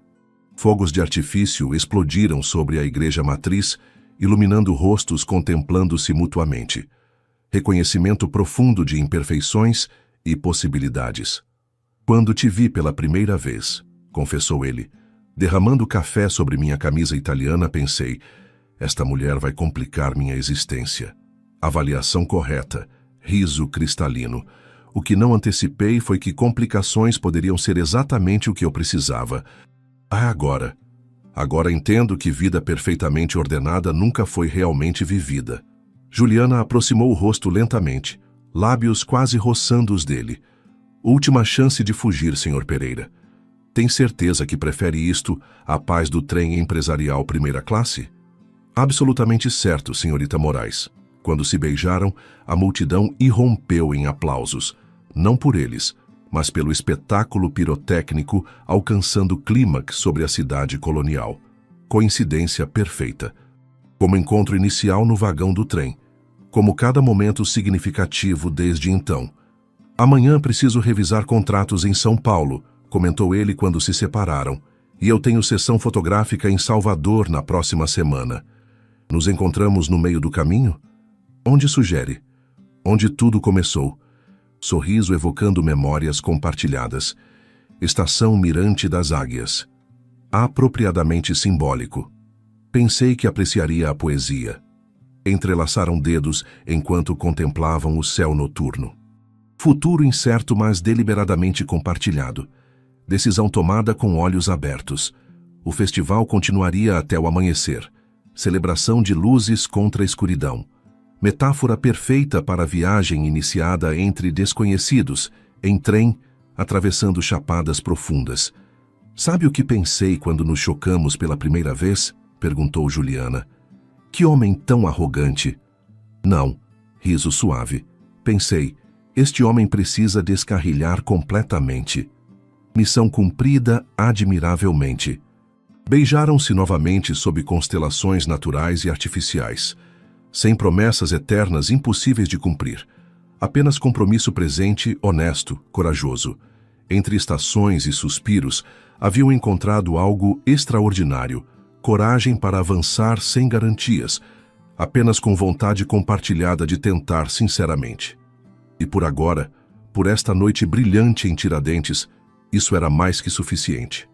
Fogos de artifício explodiram sobre a igreja matriz, iluminando rostos contemplando-se mutuamente. Reconhecimento profundo de imperfeições e possibilidades. Quando te vi pela primeira vez, confessou ele, derramando café sobre minha camisa italiana, pensei, esta mulher vai complicar minha existência. Avaliação correta, riso cristalino. O que não antecipei foi que complicações poderiam ser exatamente o que eu precisava. Agora entendo que vida perfeitamente ordenada nunca foi realmente vivida. Juliana aproximou o rosto lentamente, lábios quase roçando os dele. Última chance de fugir, Sr. Pereira. Tem certeza que prefere isto à paz do trem empresarial primeira classe? Absolutamente certo, senhorita Moraes. Quando se beijaram, a multidão irrompeu em aplausos, não por eles, mas pelo espetáculo pirotécnico alcançando clímax sobre a cidade colonial. Coincidência perfeita. Como encontro inicial no vagão do trem, como cada momento significativo desde então. Amanhã preciso revisar contratos em São Paulo, comentou ele quando se separaram, e eu tenho sessão fotográfica em Salvador na próxima semana. Nos encontramos no meio do caminho? Onde sugere? Onde tudo começou. Sorriso evocando memórias compartilhadas. Estação Mirante das Águias. Apropriadamente simbólico. Pensei que apreciaria a poesia. Entrelaçaram dedos enquanto contemplavam o céu noturno. Futuro incerto, mas deliberadamente compartilhado. Decisão tomada com olhos abertos. O festival continuaria até o amanhecer. Celebração de luzes contra a escuridão. Metáfora perfeita para a viagem iniciada entre desconhecidos, em trem, atravessando chapadas profundas. Sabe o que pensei quando nos chocamos pela primeira vez? Perguntou Juliana. Que homem tão arrogante. Não, riso suave. Pensei, este homem precisa descarrilhar completamente. Missão cumprida admiravelmente. Beijaram-se novamente sob constelações naturais e artificiais. Sem promessas eternas impossíveis de cumprir. Apenas compromisso presente, honesto, corajoso. Entre estações e suspiros, haviam encontrado algo extraordinário. Coragem para avançar sem garantias, apenas com vontade compartilhada de tentar sinceramente. E por agora, por esta noite brilhante em Tiradentes, isso era mais que suficiente.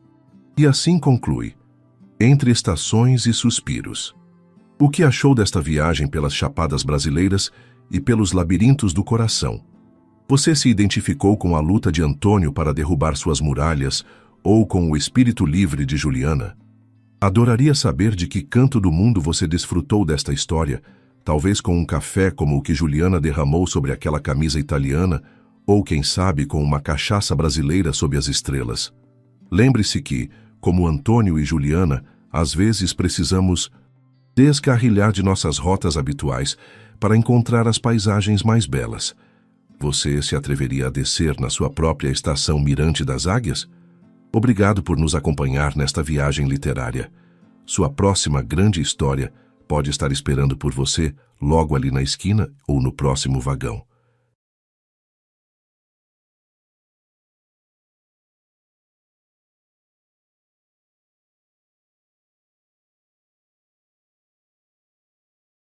E assim conclui, entre estações e suspiros. O que achou desta viagem pelas chapadas brasileiras e pelos labirintos do coração? Você se identificou com a luta de Antônio para derrubar suas muralhas ou com o espírito livre de Juliana? Adoraria saber de que canto do mundo você desfrutou desta história, talvez com um café como o que Juliana derramou sobre aquela camisa italiana, ou quem sabe com uma cachaça brasileira sob as estrelas. Lembre-se que, como Antônio e Juliana, às vezes precisamos descarrilhar de nossas rotas habituais para encontrar as paisagens mais belas. Você se atreveria a descer na sua própria estação Mirante das Águias? Obrigado por nos acompanhar nesta viagem literária. Sua próxima grande história pode estar esperando por você logo ali na esquina ou no próximo vagão.